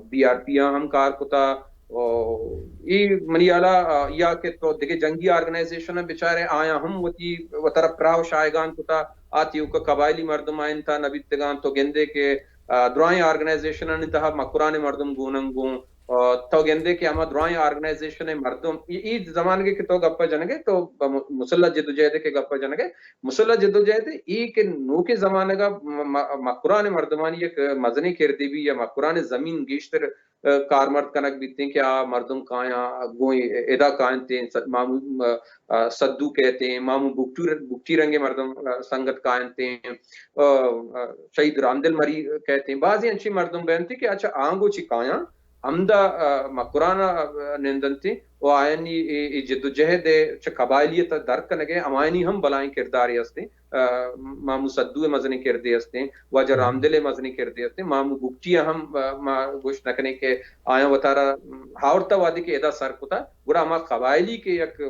بی آر پی ہم کار کتا یہ منیالا یا کہ تو دیکھے جنگی آرگنائزیشن بیچارے آیا ہم وتی وطرف پراو شائگان کتا آتی کا قبائلی مردم آئین تھا نبیتگان تو گندے کے درائیں آرگنائزیشن انتہا مکران مردم گوننگون تو گندے کہ ہما درائیں آرگنائزیشن مردم یہ زمانے کے تو گپا جنگے تو مسلح جدوجہد کے گپا جنگے مسلح جدوجہد یہ کہ نو کے زمانے کا مکران مردمانی ایک مزنی کردی بھی یا مکران زمین گیشتر کارمرد کنک بیتے ہیں کہ مردم کائیں گوئیں ادا کائنتے ہیں مامو صدو کہتے ہیں مامو بکٹی رنگے مردم سنگت کائنتے ہیں شہید رامدل مری کہتے ہیں بعضی انچی مردم بہنتے کہ اچھا آنگو چی کائیں ہمدا مکرانا نندنتی وہ آئینی جد و جہد چھ قبائلیت درک نگے امائنی ہم بلائیں کرداری ہستے مامو صدو مزنی کردے ہستے واجہ رامدل مزنی کردے ہستے مامو بکٹی ہم گوشت نکنے کے آیا وطارا ہاورتا وادی کے ادا سر کتا گوڑا ہما قبائلی کے یک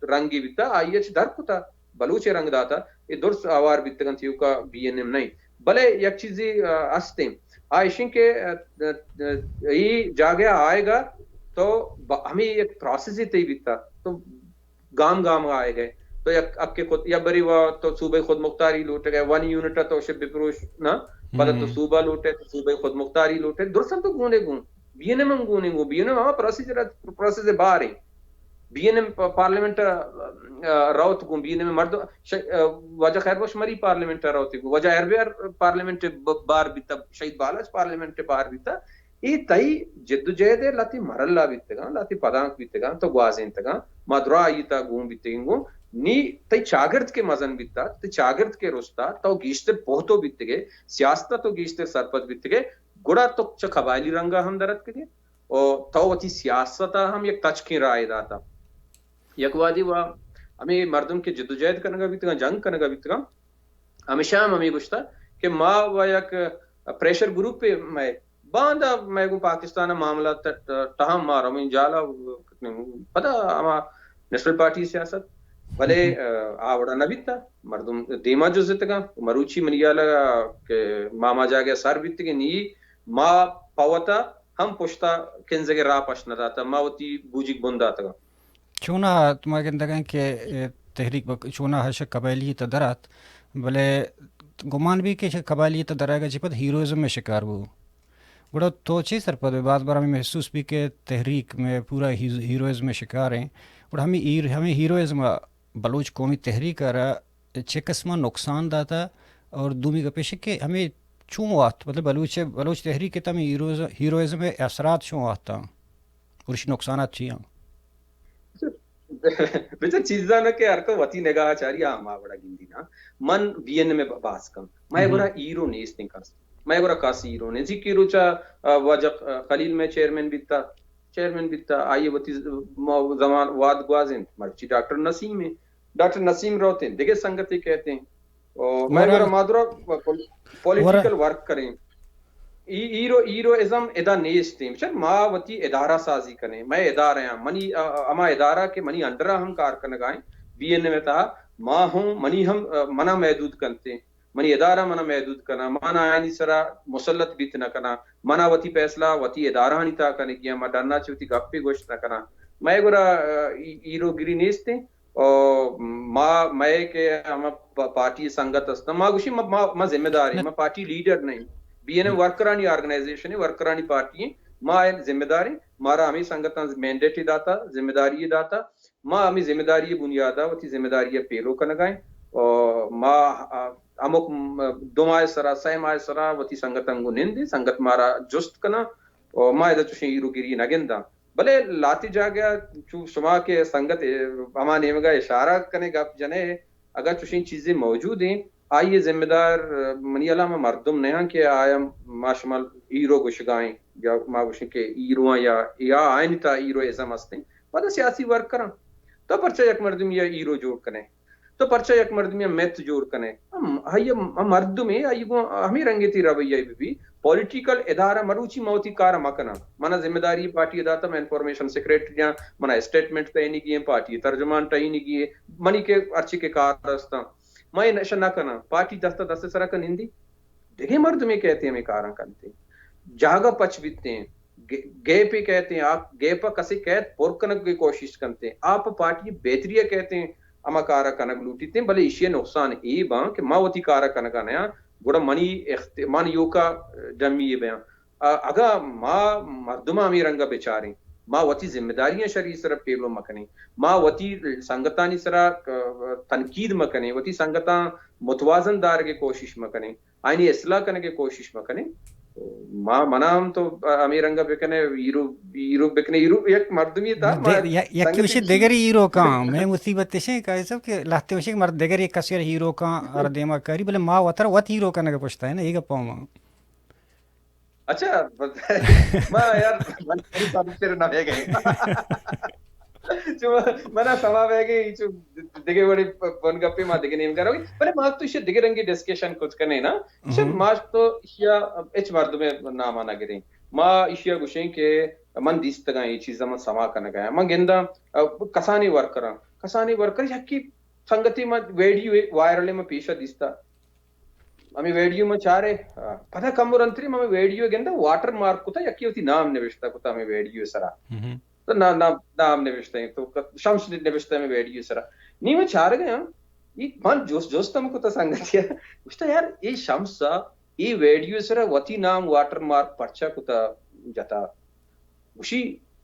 رنگی بیتا آئیے چھ در کتا بلوچ رنگ داتا یہ درس آوار بیتگن تھیو کا بی این ایم نہیں بلے یک چیزی ہستے آئیشن کے یہ جاگیا آئے گا تو ہمیں ایک پروسیس ہی تی بیتا تو گام گام آئے گئے تو اب کے خود یا بری وہ تو صوبہ خود مختاری لوٹے گئے 1 یونٹ تو شب پروش نا پتہ تو صوبہ لوٹے تو صوبہ خود مختاری لوٹے درسن تو گونے گون بی این ایم گونے گون بی این ایم پروسیس باہر ہیں بی این ایم پارلیمنٹ راوت گون بی این ایم مرد وجہ خیر بوش مری پارلیمنٹ راوت گون وجہ اربیار پارلیمنٹ بار بیتا شہید بالاج پارلیمنٹ بار بیتا یہ تئی جد جہد لاتی مرلا بیتگا لاتی پدانک بیتگا تو گوازین تگا مدرا آئیتا گون بیتگو نی تی چاگرد کے مزن بیتا تی چاگرد کے رستا تو گیشتر پہتو بیتگے سیاستا تو گیشتر سرپت بیتگے گڑا تو چا قبائلی رنگا ہم درد کرے اور تو وتی سیاستا ہم یک تچکی رائے داتا یک وادی وا ہمیں مردم کے جدوجہد کرنے کا بیتگا جنگ کرنے کا بیتگا ہمیشہ ہمیں گوشتا کہ ماں و یک پریشر گروپ پہ میں باندھا میں کو پاکستان معاملہ ٹہم مارا میں جالا پتہ ہما نیشنل پارٹی سیاست بھلے آوڑا نہ بیتا مردم دیما جو زتگا مروچی منیالا کہ ماما جا گیا سر بیت کے نی ماں پاوتا ہم پوچھتا کنزگے را پشنا داتا ماں وتی بوجیک بندا تگا چونا تمہیں کہندگا کہ تحریک چونا ہش قبائلی تدرات بلے گمان بھی کہ قبائلی تدرائے گا جپت ہیروئزم میں شکار وہ بڑا تو چیز سر پر بات بار ہمیں محسوس بھی کہ تحریک میں پورا ہیروئزم میں شکار ہیں اور ہمیں ہیروئزم بلوچ قومی تحریک رہا چھ قسمہ نقصان داتا اور دومی کا پیش کہ ہمیں چوں وقت مطلب بلوچ تحریک کے تم ہیروئزم میں اثرات چوں آتا اور اس نقصانات چیئے بچہ چیزاں نہ کہ ارکو وتی نگاہ چاری ماں بڑا گندی نا من بی این میں باس کم میں بڑا ایرو نیس نہیں کر ما يقرا كاسيرو نزي كيروچا وجق خليل میں چیئرمین بیتا آئیے وتی زمان واد گوازن مرچی ڈاکٹر نسیم روتے ہیں دیکھے سنگتی کہتے ہیں اور میں گرا مادرا پولیٹیکل ورک کریں ایرو ازم ادا نیستیم چل ما وتی ادارہ سازی کریں میں ادارہ ہیں منی اما ادارہ کے منی انڈرا ہم کار کرنگائیں بی این میں تھا ما ہوں منی ہم منا محدود کرتے ہیں منی ادارہ منا محدود کرنا مانا آئینی سرا مسلط بیت نہ کرنا منا وتی فیصلہ وتی ادارہ نہیں تھا کرنے کیا ما ڈرنا چوتی گپی گوشت نہ کرنا میں گرا ایرو گری نیستے اور میں کہ ہم پارٹی سنگت است ما گوشی ما ذمہ دار ہیں ما پارٹی لیڈر نہیں بی این ایم ورکرانی آرگنائزیشن ہے ورکرانی پارٹی ہے ما ذمہ دار ہیں مارا ہمیں سنگتاں مینڈیٹ داتا ذمہ داری داتا ما ہمیں ذمہ داری بنیادہ وتی ذمہ داری پیلو کنگائیں اور ما امک دمائے سرا سہمائے سرا وتی سنگتنگو نندے سنگت مارا جست کنا اور ما ادھا چوشیں ایرو گیری نگندہ بلے لاتی جا گیا چو شما کے سنگت اما نیمگا اشارہ کنے گا جنے اگر چوشیں چیزیں موجود ہیں آئیے ذمہ دار منی علامہ مردم نہیں کہ آیا ما شمال ایرو گوشگائیں یا ما گوشیں کہ ایروان یا آئین تا ایرو ازم ہستیں پتہ سیاسی ورک کرن تو پرچہ یک مردم یا ایرو جوڑ کنے تو پرچہ یک مردم یا میت جوڑ کنے مردم ہمیں رنگیتی رویہ بھی پولیٹیکل ادارہ مروچی موتی کار مکنا منا ذمہ داری پارٹی اداتا میں انفارمیشن سیکریٹری منا اسٹیٹمنٹ تینی گئے پارٹی ترجمان تینی گئے منی کے ارچی کے کار رستا میں نشہ نہ کرنا پارٹی دستا سرا کا نندی دیکھیں مرد میں کہتے ہیں ہمیں کاراں کرتے ہیں جاگا پچ بیتے ہیں گے پہ کہتے ہیں آپ گے پا کسی قید پورکنک کی کوشش کرتے ہیں آپ پارٹی بہتریہ کہتے ہیں اما کارا کنک لوٹیتے ہیں بلے اشیاء نقصان ای باں کہ ما وتی کارا کنکا نیا گوڑا من یوکا جمی یہ بیان اگا ما مردمہ ہمیں رنگا بیچاریں ما وتی ذمہ داریاں شرعی سرا پیلو مکنے ما وتی سنگتانی سرا تنقید مکنے وتی سنگتاں متوازن دار کے کوشش مکنے آئینی اصلاح کرنے کے کوشش مکنے ما منام تو ہمیں رنگا بکنے ایرو بکنے ایرو یک مردمی تھا یکی وشی دیگری ایرو کام میں مصیبت تشیں کہ سب کہ لاتے وشی مرد دیگری ایک کسیر ہیرو کا اردیما کری بلے ما وطر وط ہیرو کا نگا پوچھتا ہے نا یہ گپا ہوں اچھا ما یار من سب تیرے نہ ہے گئے منا سما بہ گئی دیگه بڑی پن گپی ما دیگه نیم کرو بلے ما تو ش دیگه رنگی ڈسکشن کچھ کنے نا ش ما تو یا اچ مرد میں نام انا گریں ما اشیا گوشیں کہ من دیست گا یہ چیز من سما کنا گیا من گندا کسانی ورکر یا کی سنگتی ما ویڈیو وائرل میں پیشا دیستا ہمیں ویڈیو میں چارے پتہ کم رنتری میں ویڈیو گندا واٹر مارک کوتا یا کی ہوتی نام نوشتا کوتا ہمیں ویڈیو سرا تو نام نوشتے ہیں تو شمس نوشتے ہیں ویڈیو سرا نہیں میں چار گیا یہ من جوست ہم کو تو سنگتیا گوشتا یار یہ شمس یہ ویڈیو سرا وتی نام واٹر مارک پرچا کوتا جتا گوشی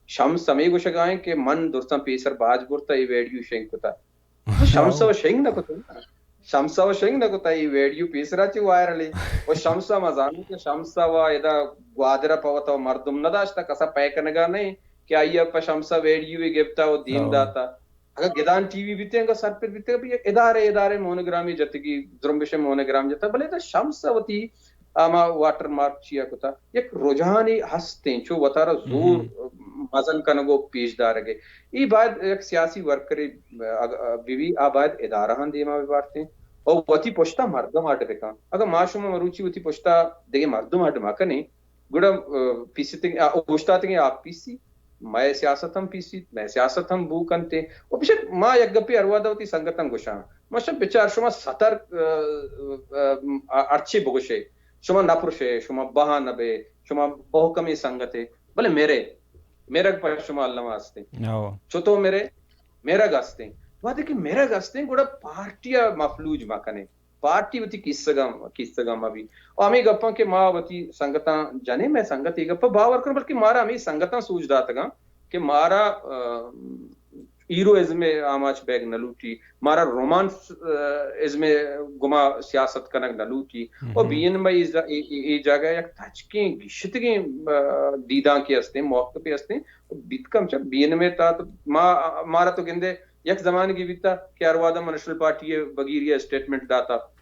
شمس ہمیں گوشا گائیں کہ من دوستان پیسر باج بورتا یہ ویڈیو شنگ کوتا شمس و شنگ نہ کوتا شمسا و شنگ نہ کوتا یہ ویڈیو پیسرا چی وائرل ہے اور شمسا مزانو کہ شمسا و ادا گوادرہ پوتا مردم نہ داشتا کسا پیکنگا نہیں کہ آئیے پا شمسا ویڈیو ہی گفتا و دین داتا اگر گدان ٹی وی بیتے ہیں سر پر بیتے ہیں ادارے مونوگرامی جتگی درمبش مونوگرام جتا بلے تا شمسا وتی آما واٹر مارک چیا کتا یک رجحانی ہستیں چو وطارا زور مزن کنگو پیش دارگے ای بعد ایک سیاسی ورکر بیوی آباد ادارہ ہن دیما ببارتے ہیں اور وتی پوشتا مردم آٹ بکا اگر معاشمہ مروچی وتی پوشتا دیگے مردم آٹ مکنے گوڑا پیسی تنگی اوشتا تنگی آپ پیسی میں سیاست ہم پیسی میں سیاست ہم بو کنتے وہ پیچھے ما یک گپی اروادا ہوتی سنگتن گوشاں ماشا بچار شما ستر ارچی بگوشے شما نپرشے شما بہا نبے شما بہکمی سنگتے بلے میرا پر شما اللہ واسطے چو تو میرا گاستے بات ہے کہ میرا گاستے گوڑا پارٹیا مفلوج مکنے پارٹی وتی کیسگام ابھی اور ہمیں گپاں کہ ماں وتی سنگتاں جانے میں سنگت یہ گپا باور کروں بلکہ مارا ہمیں سنگتاں سوچ داتا گا کہ مارا ایرو ازم آماچ بیگ نلوٹی مارا رومانس ازم گما سیاست کنک نلوٹی اور بین میں ای جاگہ یک تھچکیں گشتگیں دیداں کے ہستے موقع پہ ہستے بیت کم چا بین میں تا مارا تو گندے یک زمان کی بیتا کہ اروادا منشل پارٹی بگیری اسٹیٹمنٹ داتا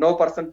9%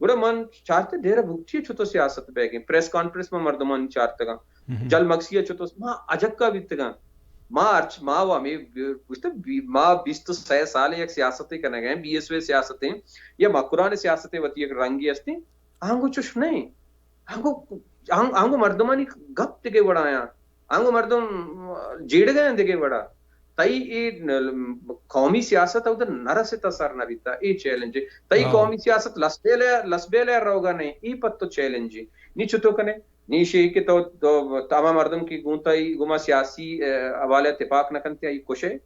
گوڑا من چارتے دیر بھکچی چھتو سیاست بے گئے پریس کانفرنس میں مردمان چارتے گا جل مقصیہ چھتو ما عجکا بیتے گا ما وامی ما 26 سال یک سیاستیں کرنے گئے 20 سیاستیں یا مقران سیاستیں وتی ایک رنگی ہستی آنگو چوش نہیں آنگو مردمانی گپ دگے بڑا آیا آنگو مردم جیڑ گئے دگے بڑا تائی ای قومی سیاست ادھر نر سے تصر نہ بیتا ای چیلنج تائی قومی سیاست لسبیلے روگا نہیں ای پتو چیلنج نی چھتو کنے نیشی کے تو تمام مردم کی گونتائی گما سیاسی حوالے اتفاق نہ کنتے آئی کشے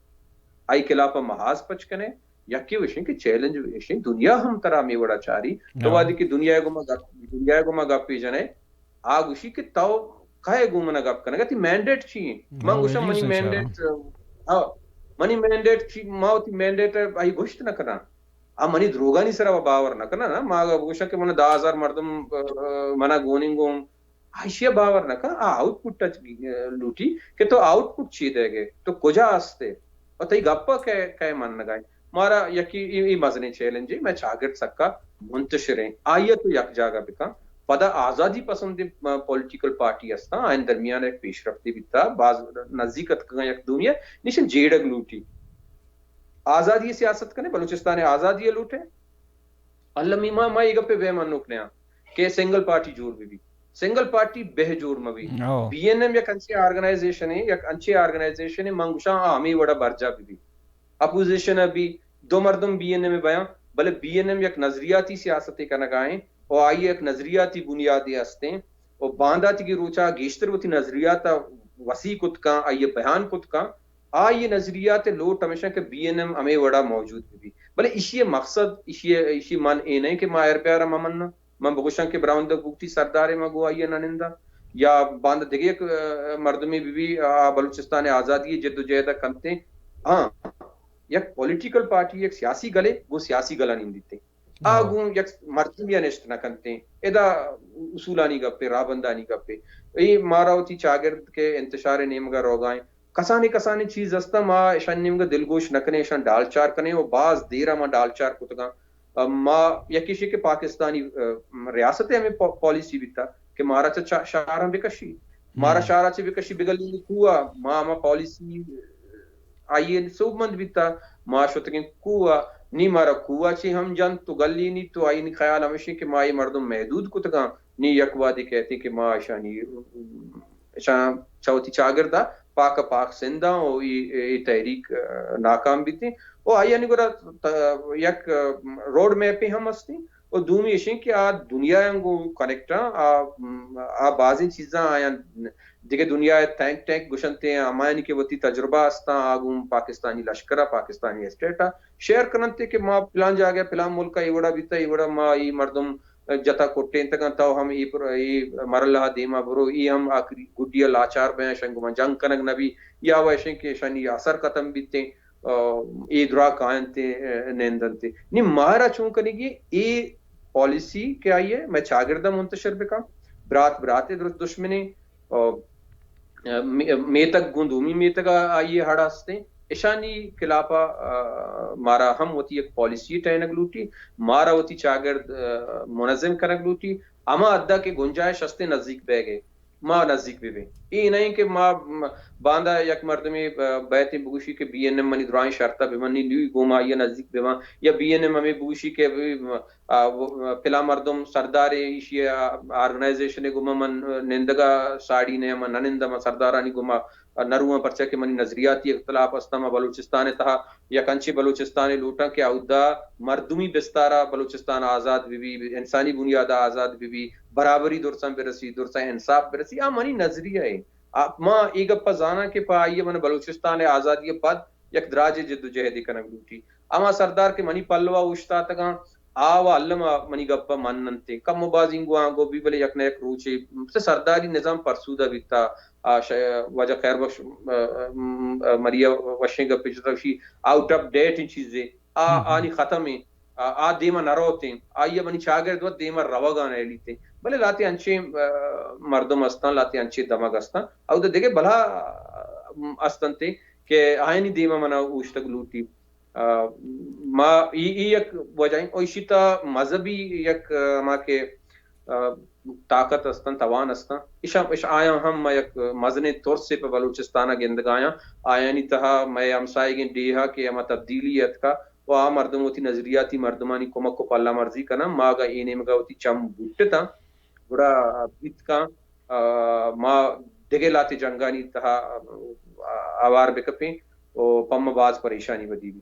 آئی خلاف محاذ پچ کنے یکی وشن کی چیلنج وشن دنیا ہم ترا می وڑا چاری تو وادی کی دنیا گما گپی جنے آگوشی کہ تو کہے گومنا گپ کنے گتی مینڈیٹ چھی منگوشا منی مینڈیٹ منی مینڈیٹ چھی ماوتی مینڈیٹ آئی گوشت نہ کرنا منی دروگانی سرا باور نہ کرنا نا ما گوشا کہ من 10,000 مردم منا گوننگوم آئیشیا باور نہ کہا آؤٹ پٹ ٹچ لوٹی کہ تو آؤٹ پٹ چی دے گے تو کجا آستے اور تئی گپا کہ من نگائیں مارا یکی مزنی چیلنج میں چاگرد سکا منتشریں آئیے تو یک جاگا بکا پدا آزادی پسند پولیٹیکل پارٹی استا آئین درمیان ایک پیش رفتی بیتا بعض نزدیکت کا یک دنیا نیشن جیڑگ لوٹی آزادی سیاست کنے بلوچستان آزادی لوٹے اللہ میمہ ما یہ گپے بے من نکنے کہ سنگل پارٹی جور بھی سنگل پارٹی بہ جور موی بی این ایم یک انچے آرگنائزیشن ہے منگوشاں ہمیں وڑا برجا بھی اپوزیشن ابھی دو مردم بی این ایم میں بیاں بلے بی این ایم یک نظریاتی سیاستی کا نگائیں اور آئیے ایک نظریاتی بنیادی ہستے اور بانداتی کی روچا گیشتر ہوتی نظریات وسیع کت کا آئیے بیان کت کا آئیے نظریات لوٹ ہمیشہ کہ بی این ایم ہمیں وڑا موجود بھی بلے اسی مقصد اسی من اے نہیں کہ ما ایر پیارا ممنہ من بگوشن کے براؤنڈ بوٹی سردارے مگو آئیے ننندہ یا باندھ دگے مردمی بھی بلوچستان آزادی جد و جہد کنتے ہاں یک پولیٹیکل پارٹی یک سیاسی گلے وہ سیاسی گلا نہیں دیتے آگوں یک مردمی انشت نہ کنتے ادا اصولانی گپے رابندانی گپے ای مارا ہوتی چاگرد کے انتشار نیمگا روگائیں کسانی چیز استا ما ایشان نیمگا دلگوش نکنے ایشان ڈال چار کنے وہ باز دیرہ ما ڈال چار کتگا ما یکیشی کے پاکستانی ریاست ہمیں پالیسی بھی تھا کہ مارا چا شارہ بکشی مارا شارہ چا بکشی بگلی کوا ما پالیسی آئیے سوبمند بھی تھا ما شتگیں کوا نی مارا کوا چی ہم جان تو گلی نی تو آئی نی خیال ہمیشہ کہ ما یہ مردم محدود کتگا نی یک وادی کہتے کہ ما ایشانی ایشان چاوتی چاگردہ پاک سندہ اور یہ تحریک ناکام بھی تھی اور آئی یعنی گورا یک روڈ میپ ہم ہستی اور دومی اشیں کہ آ دنیا انگو کنیکٹا آ بازی چیزاں آیا دیکھے دنیا ٹینک گشنتے ہیں ہمائنی کے وطی تجربہ ہستا آگوں پاکستانی لشکرہ پاکستانی اسٹیٹا شیئر کرنتے کہ ما پلان جا گیا پلان ملکہ ایوڑا بیتا ایوڑا ما ای مردم جتا کوٹیں تکن تاو ہم ای مرلہ دیما برو ای ہم آخری گڈیا لاچار بین شنگو من جنگ کنگ نبی یا ویشن کے شنی اثر ختم بیتے ای درا کائنتے نیندنتے نی مہارا چون کنی گی ای پالیسی کیا آئیے میں چاگردہ منتشر بکا برات درست دشمنی میتک گندومی میتک آئیے ہڑا ہستے ایشانی خلافہ مارا ہم ہوتی ایک پالیسی ٹینگ لوٹی مارا ہوتی چاگرد منظم کرنگ لوٹی اما ادھا کے گنجائش ہستے نزدیک بے گئے ما نزدیک بھی ای نہیں کہ ما باندھا یک مردمی بیتی بگوشی کے بی این ایم منی درائیں شرطہ بمانی لیوی گوما یا نزدیک بیوان یا بی این ایم ہمیں بگوشی کے پلا مردم سردار ایشی آرگنائزیشن گوما من نندگا ساڑی نے من ننندہ من سردارانی گوما نروہ پرچہ کے منی نظریاتی اختلاف استما بلوچستان تہا یا کنچی بلوچستان لوٹا کہ اودہ مردمی بستارہ بلوچستان آزاد بھی انسانی بنیادہ آزاد بھی برابری درسان برسی درسان انصاف برسی منی نظریہ ہے ما ایک گپا زانا کہ پا آئیے من بلوچستان آزادی پد یک دراج جد و جہدی کنگ لوٹی اما سردار کے منی پلوہ اوشتا تگا آوا علم منی گپا مننتے کم مبازنگو آنگو بھی بلے یک نیک روچے سرداری نظام پرسودہ بیتا وجہ خیر بخش مریا وشنگ گپے جتوشی آؤٹ آف ڈیٹ ان چیزیں آنی ختم ہیں آ دیما نروتے آئیے منی چاگرد و دیما روگان ایلیتے بلے لاتے انچے مردم استان لاتے انچے دماغ استان او تو دیکھے بلا استان تے کہ آئینی دیما منا اوشتگ لوٹی ما یک وجہ اوشیتا مذہبی یک ما کے طاقت استن توان استن اش آیا ہم یک مزن طور سے پہ بلوچستانہ گندگایا آیا نہیں تہا میں ہمسائے گن ڈیہا کہ اما تبدیلیت کا وہ مردم ہوتی نظریاتی مردمانی کمک کو پاللہ مرضی کنا ماگا اینے مگا ہوتی چم بوٹتا بڑا بیت کا ما دگلاتی جنگانی تہا آوار بکپیں و پم باز پریشانی بدی بھی.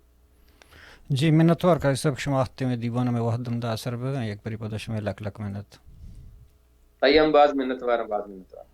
جی منتوار کا سب شماختے میں دیوانہ میں وحدم دا اثر بگا یک بری پدش میں لک لک منت. تیم باز منتوار باز منتوار.